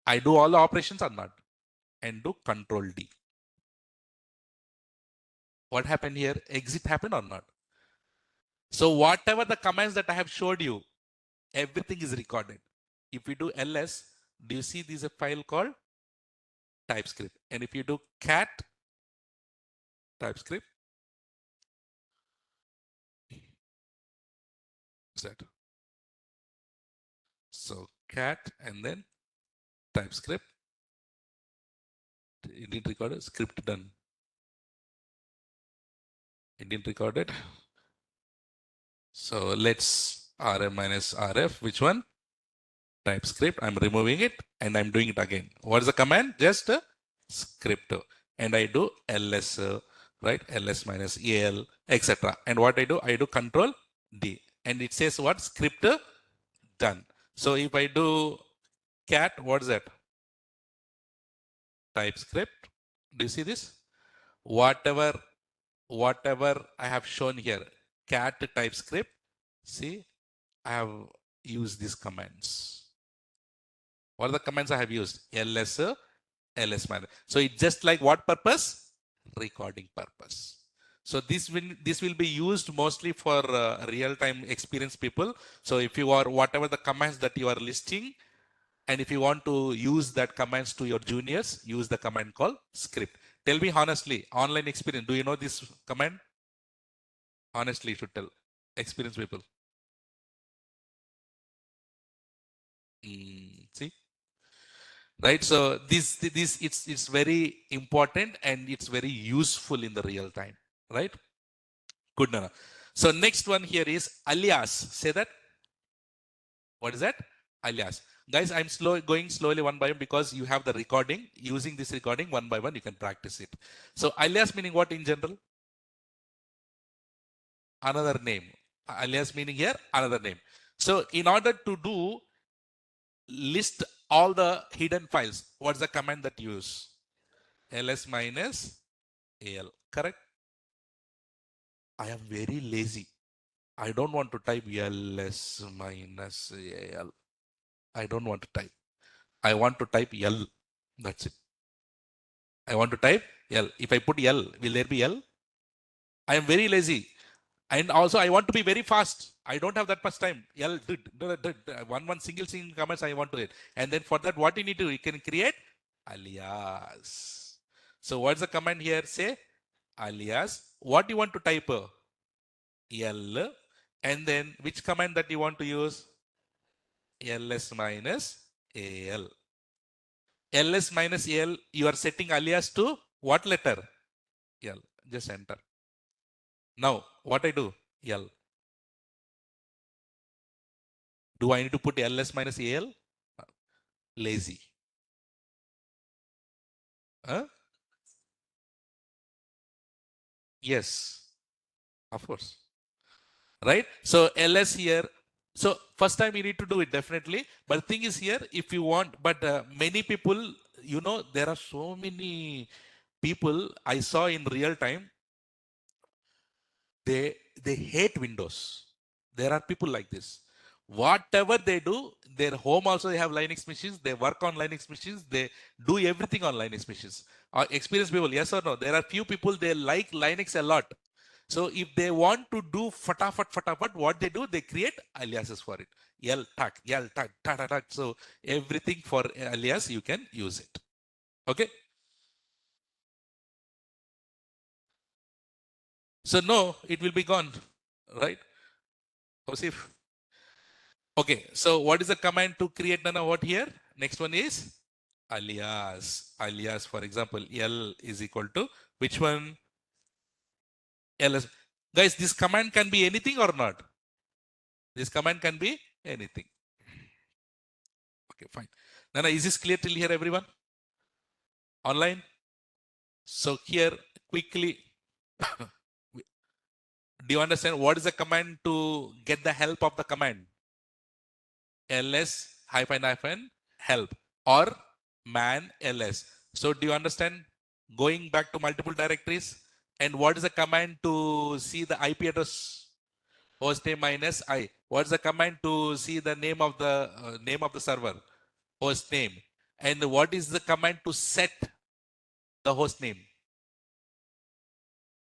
I do all the operations or not, and do control D. What happened here? Exit happened or not? So whatever the commands that I have showed you, everything is recorded. If we do ls, do you see this is a file called TypeScript? And if you do cat TypeScript, that. So cat and then TypeScript. It didn't record it. Script done. It didn't record it. So let's rm minus rf. Which one? TypeScript. I'm removing it and I'm doing it again. What is the command? Just script. And I do ls, right? ls minus al, etc. And what I do control D. And it says what? Script done. So if I do cat, what is that? TypeScript. Do you see this? Whatever I have shown here, cat TypeScript. See, I have used these commands. What are the commands I have used? ls, ls minus. So it's just like what purpose? Recording purpose. So this will be used mostly for real-time experienced people. So if you are whatever the commands that you are listing, and if you want to use that commands to your juniors, use the command called script. Tell me honestly, online experience, do you know this command? Honestly, you should tell experienced people. See, right? So this it's very important and it's very useful in the real time, right? Good, Nana. So next one here is alias. Say that. What is that? Alias. Guys, I'm going slowly one by one because you have the recording. Using this recording one by one, you can practice it. So alias meaning what in general? another name. Alias meaning here another name. So in order to do list all the hidden files, what's the command that you use? ls minus al. Correct? I am very lazy. I don't want to type ls minus al. I don't want to type. I want to type L. That's it. I want to type L. If I put L, will there be L? I am very lazy. And also I want to be very fast. I don't have that much time. L, one single comments I want to hit. And then for that, what you need to do, you can create alias. So what's the command here? Say alias. What you want to type? L. And then which command that you want to use? ls minus al. ls minus al, you are setting alias to what letter? L. Just enter. Now, what I do? L. Do I need to put ls minus al? Lazy. Huh? Yes, of course. Right? So ls here. So first time you need to do it definitely. But the thing is here, if you want, but many people, you know, there are so many people I saw in real time. They hate Windows. There are people like this. Whatever they do, their home also they have Linux machines. They work on Linux machines. They do everything on Linux machines. Experienced people, yes or no? There are few people they like Linux a lot. So if they want to do fatafat, what they do, they create aliases for it. Yell tak, ta ta ta. So everything for alias you can use it. Okay. So no, it will be gone, right? Osif. Okay, so what is the command to create nano what here? Next one is alias. Alias, for example, L is equal to which one? ls. Guys, this command can be anything or not? This command can be anything. Okay, fine. Nana, is this clear till here, everyone? Online? So here, quickly, do you understand what is the command to get the help of the command? ls hyphen help or man ls. So do you understand going back to multiple directories? And what is the command to see the IP address? Hostname minus I. What's the command to see the name of the server? Host name. And what is the command to set the host name?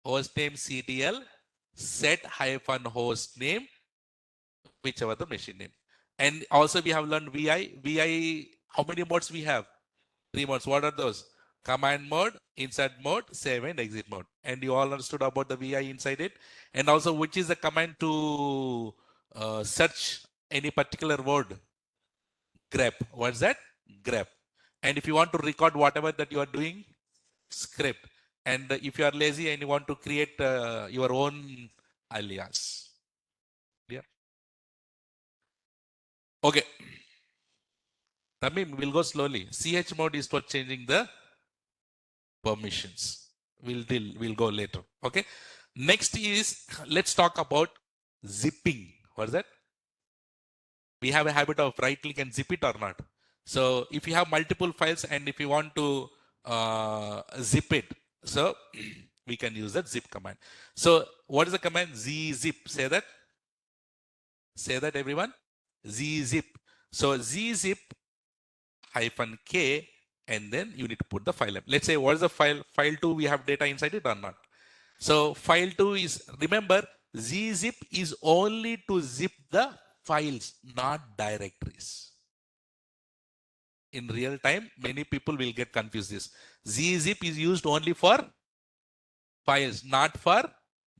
Hostname cdl set hyphen host name, whichever the machine name. And also we have learned VI, how many modes we have? 3 modes. What are those? Command mode, insert mode, save and exit mode. And you all understood about the VI inside it. And also which is the command to search any particular word? Grep. What's that? Grep. And if you want to record whatever that you are doing, script. And if you are lazy and you want to create your own alias. Yeah. Okay. Tamim, we'll go slowly. CH mode is for changing the permissions. We'll go later. Okay. Next is, let's talk about zipping. What is that? We have a habit of right click and zip it or not. So if you have multiple files and if you want to zip it, so we can use that zip command. So what is the command? Zip. Say that. Say that, everyone. Zip. So zip hyphen K, and then you need to put the file name. Let's say what is the file? File 2, we have data inside it or not? So file 2 is, remember, zip is only to zip the files, not directories. In real time, many people will get confused this. Zip is used only for files, not for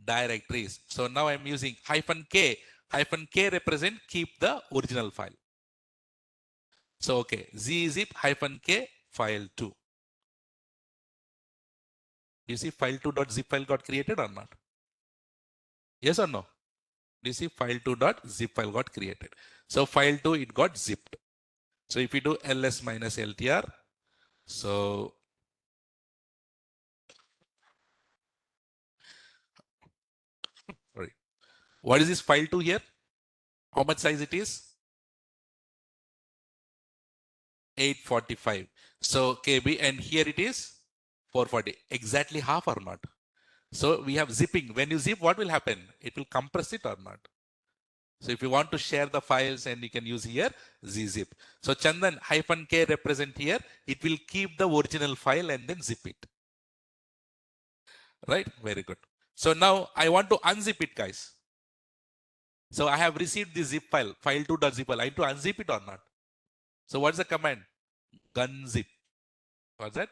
directories. So now I'm using hyphen K. Hyphen K represent keep the original file. So okay, zip hyphen K file 2. You see file2.zip file got created or not? Yes or no? You see file2.zip file got created. So file 2, it got zipped. So if you do ls minus ltr, so sorry. What is this file 2 here? How much size it is? 845. So KB, and here it is 440. Exactly half or not? So we have zipping. When you zip, what will happen? It will compress it or not? So if you want to share the files, and you can use here gzip. So Chandan -k represent here. It will keep the original file and then zip it. Right? Very good. So now I want to unzip it, guys. So I have received the zip file, file2.zip file. I need to unzip it or not? So what's the command? Gunzip. What's that?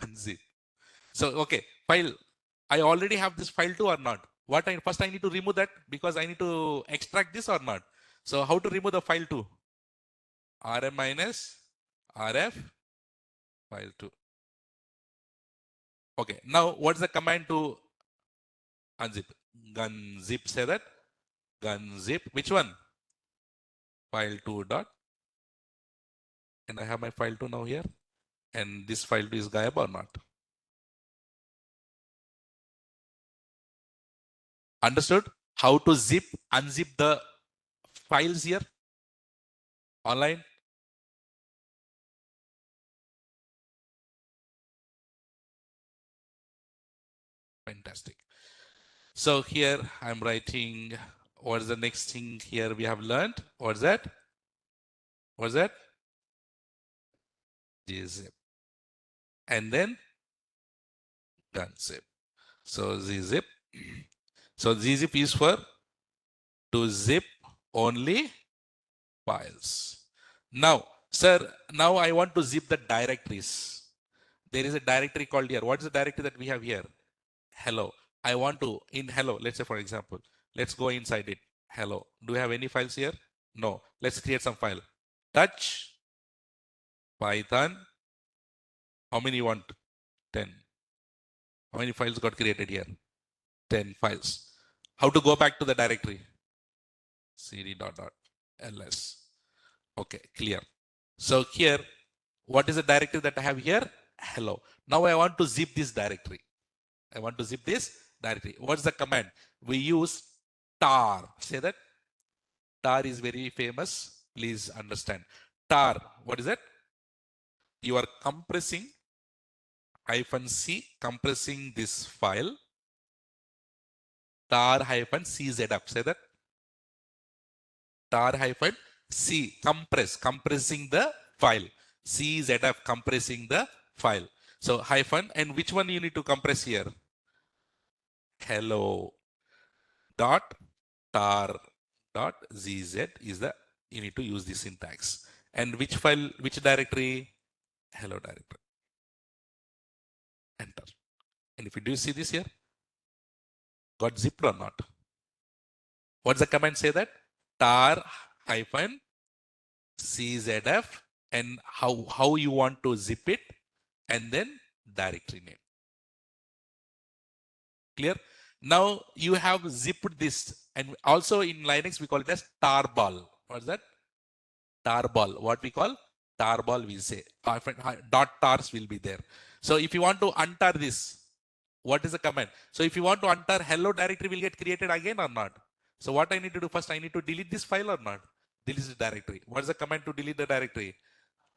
Unzip. So okay, file. I already have this file 2 or not? What I first I need to remove that because I need to extract this or not. So how to remove the file 2? rm minus rf file 2. Okay, now what's the command to unzip? Gunzip, say that. Gunzip. Which one? File 2 dot. And I have my file 2 now here. And this file 2 is gayab or not? Understood? How to zip, unzip the files here online? Fantastic. So here I'm writing, what's the next thing here we have learned? What's that? What's that? Gzip. And then gunzip. So gzip. So gzip is for to zip only files. Now, sir, now I want to zip the directories. There is a directory called here. What is the directory that we have here? Hello. I want to, in hello, let's say for example, let's go inside it. Hello. Do you have any files here? No. Let's create some file. Touch Python. How many you want? 10. How many files got created here? 10 files. How to go back to the directory? cd dot dot ls. Okay, clear. So here, what is the directory that I have here? Hello. Now I want to zip this directory. I want to zip this directory. What's the command? We use tar. Say that. Tar is very famous. Please understand. Tar, what is that? You are compressing -c, compressing this file. Tar -czf. Say that. Tar -c, compressing the file. czf, compressing the file. So hyphen, and which one you need to compress here? Hello dot tar dot zz is the, you need to use the syntax. And which file, which directory? Hello directory. Enter. And if you do see this here, got zipped or not? What's the command say that? Tar hyphen czf, and how you want to zip it, and then directory name. Clear? Now you have zipped this, and also in Linux we call it as tarball. What's that? Tarball. What we call tarball, we say dot tars will be there. So if you want to untar this, what is the command? So if you want to untar, hello directory will get created again or not? So what I need to do first, I need to delete this file or not? Delete the directory. What is the command to delete the directory?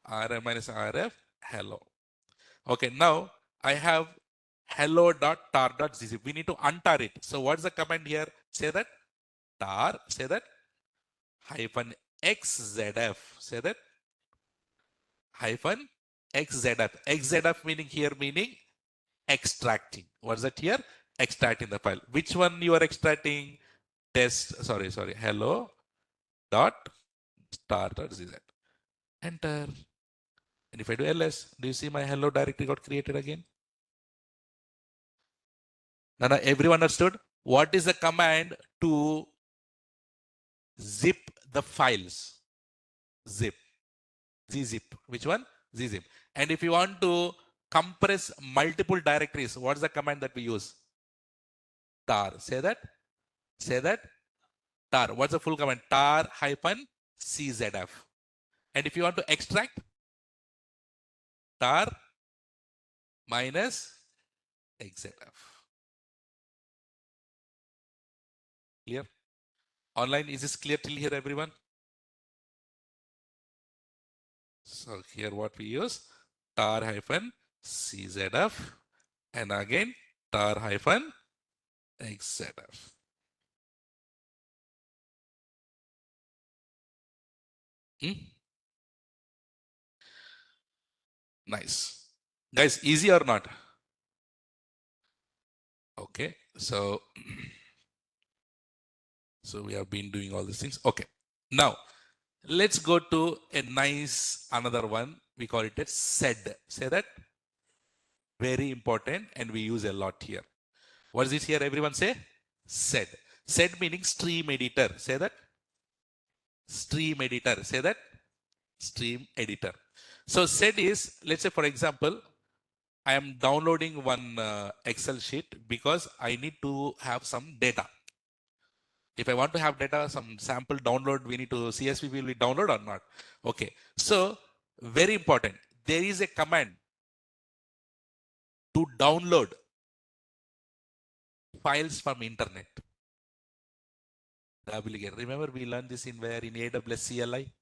rm minus rf hello. Okay, now I have hello.tar.zzip. We need to untar it. So what's the command here? Say that tar, say that hyphen xzf. Say that hyphen xzf. Xzf meaning here meaning extracting. What's that here? Extracting the file. Which one you are extracting? Test, sorry, hello dot tar.zzip. Enter. And if I do ls, do you see my hello directory got created again? Now everyone understood? What is the command to zip the files? Zip. Gzip. Which one? Gzip. And if you want to compress multiple directories, what's the command that we use? Tar. Say that. Say that. Tar. What's the full command? Tar hyphen czf. And if you want to extract, tar minus xzf. Clear? Online, is this clear till here, everyone? So here what we use, tar hyphen czf, and again tar hyphen xzf. Nice. Guys, easy or not? Okay, so we have been doing all these things. Okay, now let's go to a nice another one. We call it a sed. Say that. Very important, and we use a lot here. What is it here? Everyone say sed. Sed meaning stream editor. Say that. Stream editor. Say that. Stream editor. So sed is, let's say for example, I am downloading one Excel sheet because I need to have some data. If I want to have data, some sample download, we need to CSV will be download or not. Okay. So very important. There is a command to download files from internet. Duplicate. Remember we learned this in where in AWS CLI,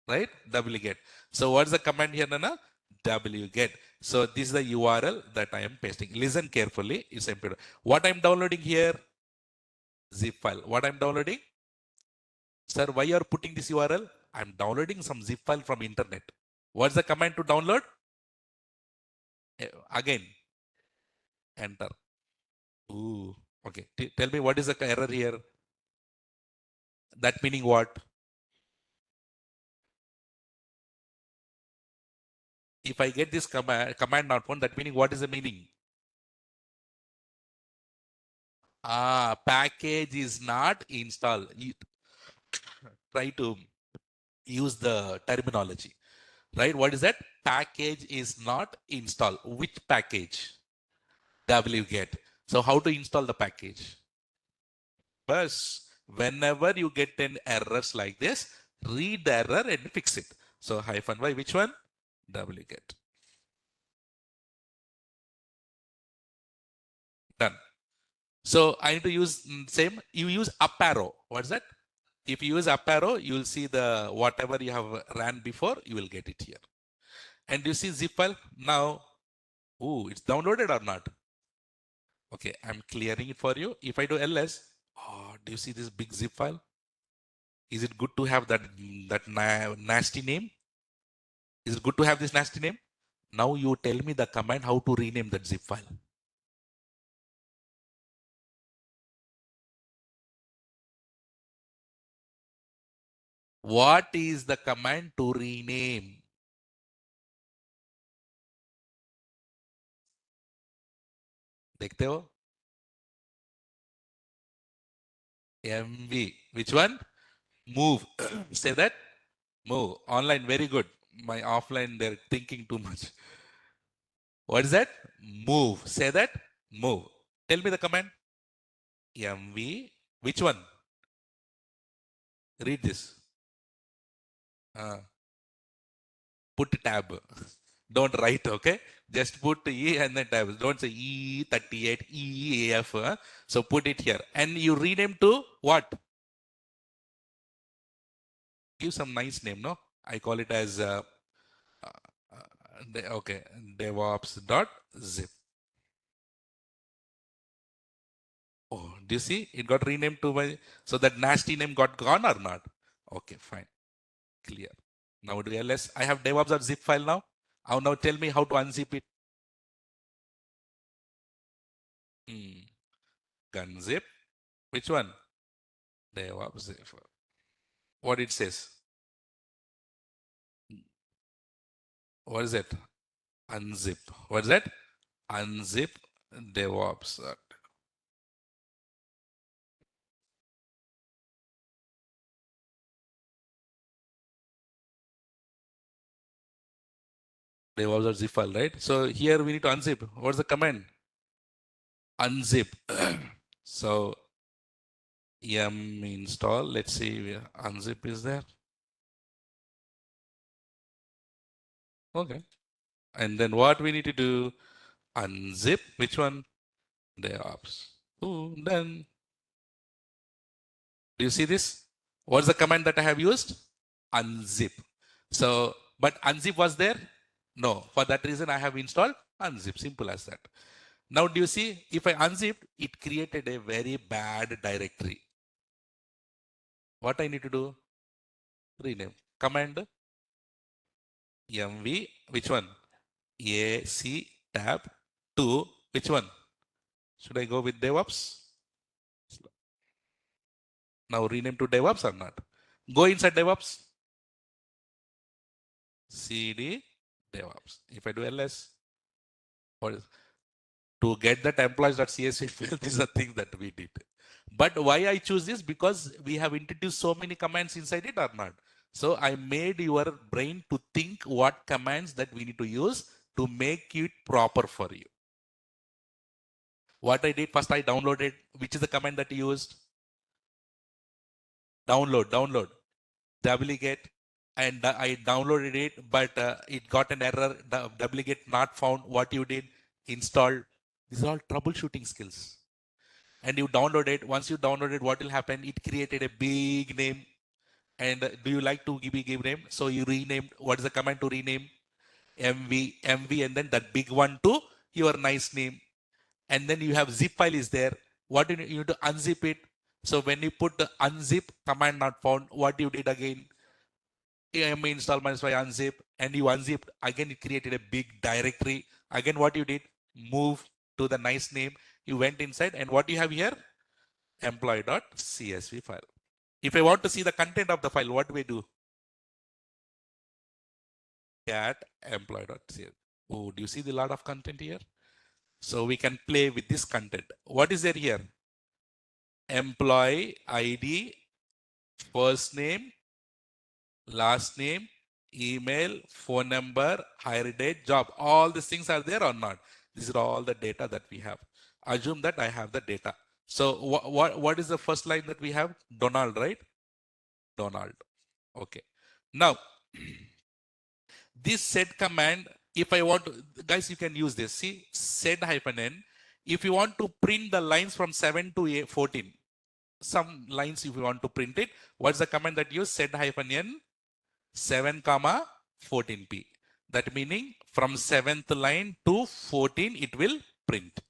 right? Duplicate. So what's the command here, Nana? Wget. So this is the URL that I am pasting. Listen carefully. It's important. What I'm downloading here? Zip file. What I'm downloading? Sir, why you are putting this URL? I'm downloading some zip file from internet. What's the command to download? Again, enter. Ooh, okay. Tell me what is the error here? That meaning what? If I get this command not found, that meaning what is the meaning? Package is not installed. You try to use the terminology, right? What is that? Package is not installed. Which package? Wget. So how to install the package? But whenever you get an errors like this, read the error and fix it. So hyphen y, which one? Wget. Done. So I need to use same. You use up arrow. What's that? If you use up arrow, you will see the whatever you have ran before, you will get it here. And you see zip file now. Oh, it's downloaded or not? Okay, I'm clearing it for you. If I do ls, do you see this big zip file? Is it good to have that nasty name? Is it good to have this nasty name? Now you tell me the command how to rename that zip file. What is the command to rename? देखते हो? MV. Which one? Move. Say that. Move. Online, very good. My offline, they're thinking too much. What is that? Move. Say that. Move. Tell me the command. MV. Which one? Read this. Put tab. Don't write, okay? Just put E and then tab. Don't say E38, EAF. So put it here. And you rename to what? Give some nice name, no? I call it as, okay, DevOps.zip. Oh, do you see? It got renamed to my, so that nasty name got gone or not? Okay, fine. Clear. Now do ls. I have DevOps.zip file now. Now tell me how to unzip it. Gunzip. Which one? DevOps.zip. What it says? What is it? Unzip. What is that? Unzip DevOps. DevOps.zip file, right? So here we need to unzip. What's the command? Unzip. So yum install. Let's see. Unzip is there. Okay. And then what we need to do? Unzip. Which one? DevOps. Ooh, done. Do you see this? What's the command that I have used? Unzip. So, but unzip was there? No. For that reason, I have installed unzip. Simple as that. Now, do you see? If I unzipped, it created a very bad directory. What I need to do? Rename. Command mv. Which one? AC tab 2. Which one? Should I go with DevOps? Now rename to DevOps or not? Go inside DevOps. CD DevOps. If I do ls, what is to get that employees.csv file? These are things that we did. But why I choose this? Because we have introduced so many commands inside it or not. So I made your brain to think what commands that we need to use to make it proper for you. What I did first, I downloaded. Which is the command that you used? Download. Duplicate. And I downloaded it, but it got an error. Duplicate not found. What you did? Install. These are all troubleshooting skills. And you download it. Once you download it, what will happen? It created a big name. And do you like to give name? So you renamed. What is the command to rename? MV, and then that big one to your nice name. And then you have zip file is there. What you need to unzip it. So when you put the unzip command not found, what you did again? install -y unzip, and you unzipped again. It created a big directory. Again, what you did? Move to the nice name. You went inside, and what you have here? Employee.csv file. If I want to see the content of the file, what do we do? Cat employee.csv. Oh, do you see the lot of content here? So we can play with this content. What is there here? Employee ID, first name, last name, email, phone number, hire date, job. All these things are there or not? These are all the data that we have. Assume that I have the data. So what is the first line that we have? Donald, right? Donald. Okay. Now, this set command, if I want to, guys, you can use this. See, set-n. If you want to print the lines from 7 to 14, some lines if you want to print it, what's the command that you use? Set-n 7 comma 14p. That meaning from 7th line to 14 it will print.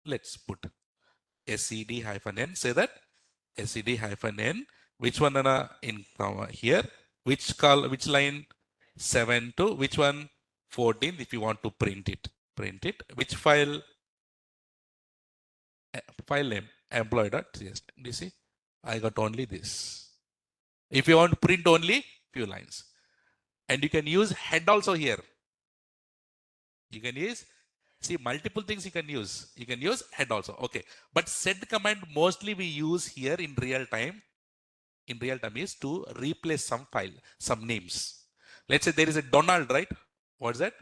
Let's put sed-n. Say that sed-n. Which one in comma here? Which line? 7 to which one? 14. If you want to print it. Which file? File name employee.csv. Do you see? I got only this. If you want to print only few lines. And you can use head also here. You can use, see, multiple things you can use. You can use head also. Okay. But set command mostly we use here in real time. In real time is to replace some file, some names. Let's say there is a Donald, right? What's that?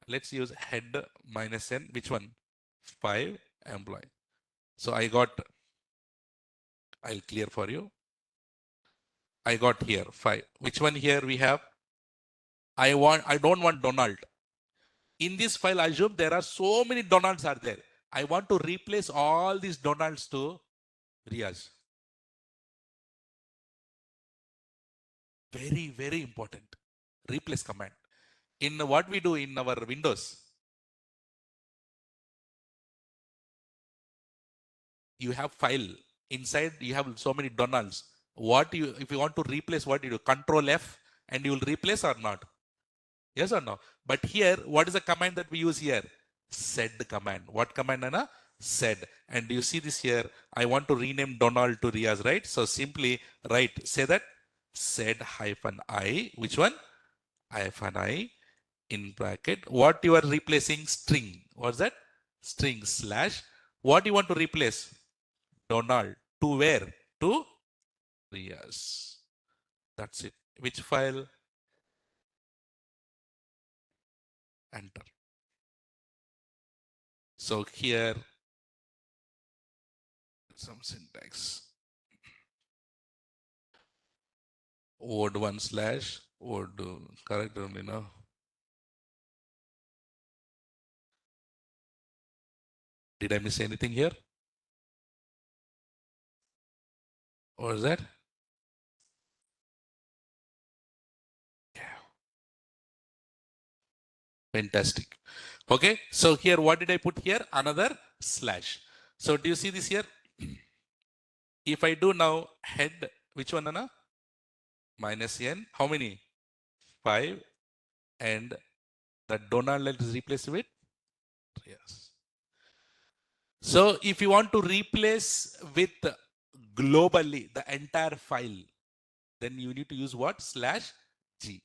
Let's use head -n. Which one? 5 employee. So I got, I'll clear for you. I got here 5. Which one here we have? I don't want Donald. In this file, I assume there are so many Donalds are there. I want to replace all these Donalds to Riaz. Very, very important. Replace command. In what we do in our Windows, you have file. Inside, you have so many Donalds. If you want to replace, what you do? Control F and you will replace or not? Yes or no? But here, what is the command that we use here? Sed command. What command, Anna? Sed. And you see this here? I want to rename Donald to Riaz, right? So simply write, say that sed-i. Which one? -i in bracket. What you are replacing? String. What's that? String slash. What you want to replace? Donald. To where? To Riaz. That's it. Which file? Enter. So here, some syntax. Word 1 slash word correct only now. Did I miss anything here? What is that? Fantastic. Okay, so here what did I put here? Another slash. So do you see this here? If I do now head, which one, Anna? Minus n. How many? 5. And the Donald, let's replace with yes. So if you want to replace with globally the entire file, then you need to use what? Slash G.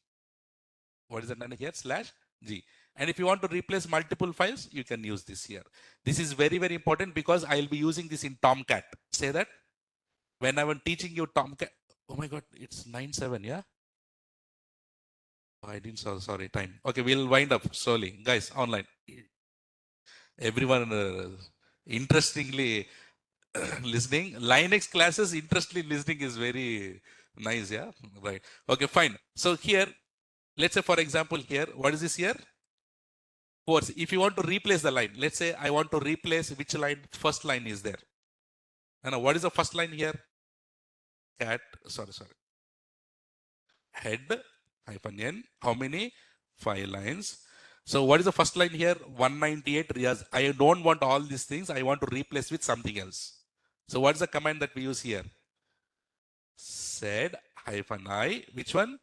What is that here? Slash G. And if you want to replace multiple files, you can use this here. This is very, very important because I'll be using this in Tomcat. Say that when I was teaching you Tomcat. Oh my God, it's 9/7, yeah? Oh, I didn't saw, sorry, time. Okay, we'll wind up slowly. Guys, online. Everyone interestingly listening. Linux classes, interestingly listening is very nice, yeah? Right. Okay, fine. So here, let's say for example here, what is this here? Course, if you want to replace the line, let's say I want to replace which line, first line is there. And what is the first line here? Cat, sorry. Head hyphen n. How many? 5 lines. So what is the first line here? 198 Riyaz. I don't want all these things. I want to replace with something else. So what is the command that we use here? Sed hyphen I. Which one?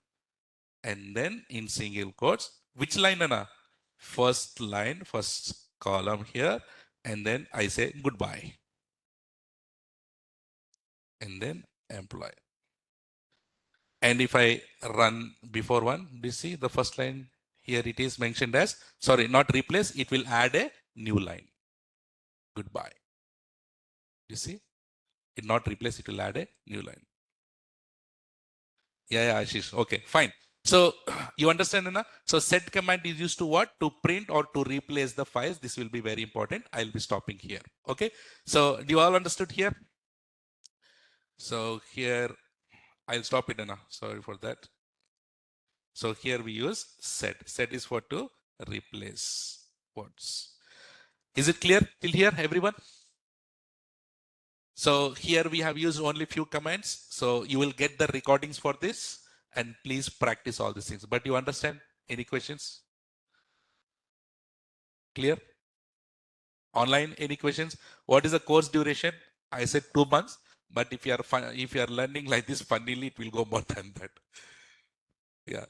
And then in single quotes. Which line, Anna? First line, first column here. And then I say goodbye. And then employee. And if I run before one, do you see the first line here? It is mentioned as, sorry, not replace. It will add a new line. Goodbye. You see, it not replace. It will add a new line. Yeah, Ashish. Okay, fine. So you understand, Anna? So set command is used to what? To print or to replace the files. This will be very important. I'll be stopping here. Okay. So do you all understood here? So here I'll stop it, Anna. Sorry for that. So here we use set. Set is for to replace words. Is it clear till here, everyone? So here we have used only few commands. So you will get the recordings for this and please practice all these things. But you understand? Any questions? Clear? Online, any questions? What is the course duration? I said 2 months, but if you are learning like this funnily, it will go more than that. Yeah.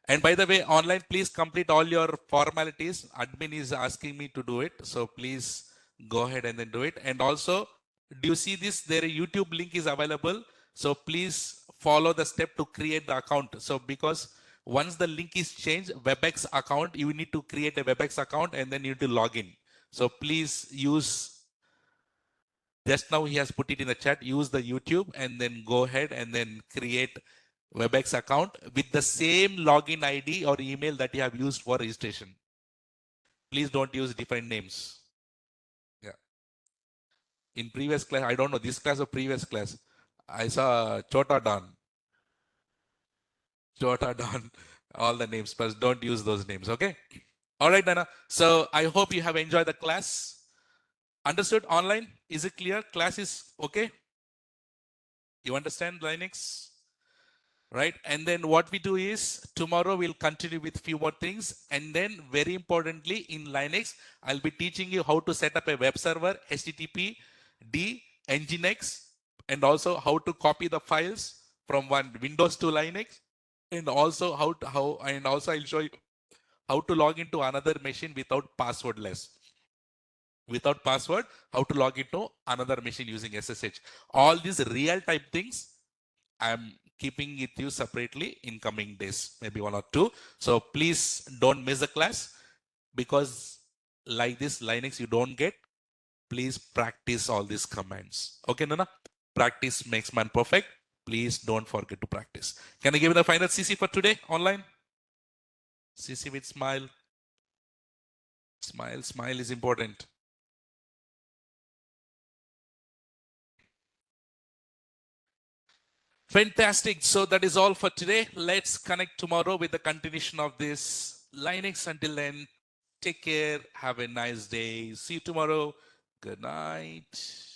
And by the way, online, please complete all your formalities. Admin is asking me to do it. So please go ahead and then do it. And also, do you see this? There a YouTube link is available. So please follow the step to create the account. So because once the link is changed, WebEx account, you need to create a WebEx account and then you need to log in. So please use, just now he has put it in the chat, use the YouTube and then go ahead and then create WebEx account with the same login ID or email that you have used for registration. Please don't use different names. Yeah. In previous class, I don't know, this class or previous class, I saw Chota Don, all the names, but don't use those names, okay? All right, Nana. So I hope you have enjoyed the class. Understood online? Is it clear? Class is okay? You understand Linux? Right? And then what we do is tomorrow we'll continue with few more things. And then very importantly in Linux, I'll be teaching you how to set up a web server, HTTP, D, Nginx, and also how to copy the files from one Windows to Linux. And also I'll show you how to log into another machine without passwordless. Without password, how to log into another machine using SSH. All these real type things I'm keeping it you separately in coming days, maybe 1 or 2. So please don't miss the class because like this Linux you don't get. Please practice all these commands. Okay, Nana? Practice makes man perfect. Please don't forget to practice. Can I give you the final CC for today online? CC with smile. Smile is important. Fantastic. So that is all for today. Let's connect tomorrow with the continuation of this Linux. Until then, take care. Have a nice day. See you tomorrow. Good night.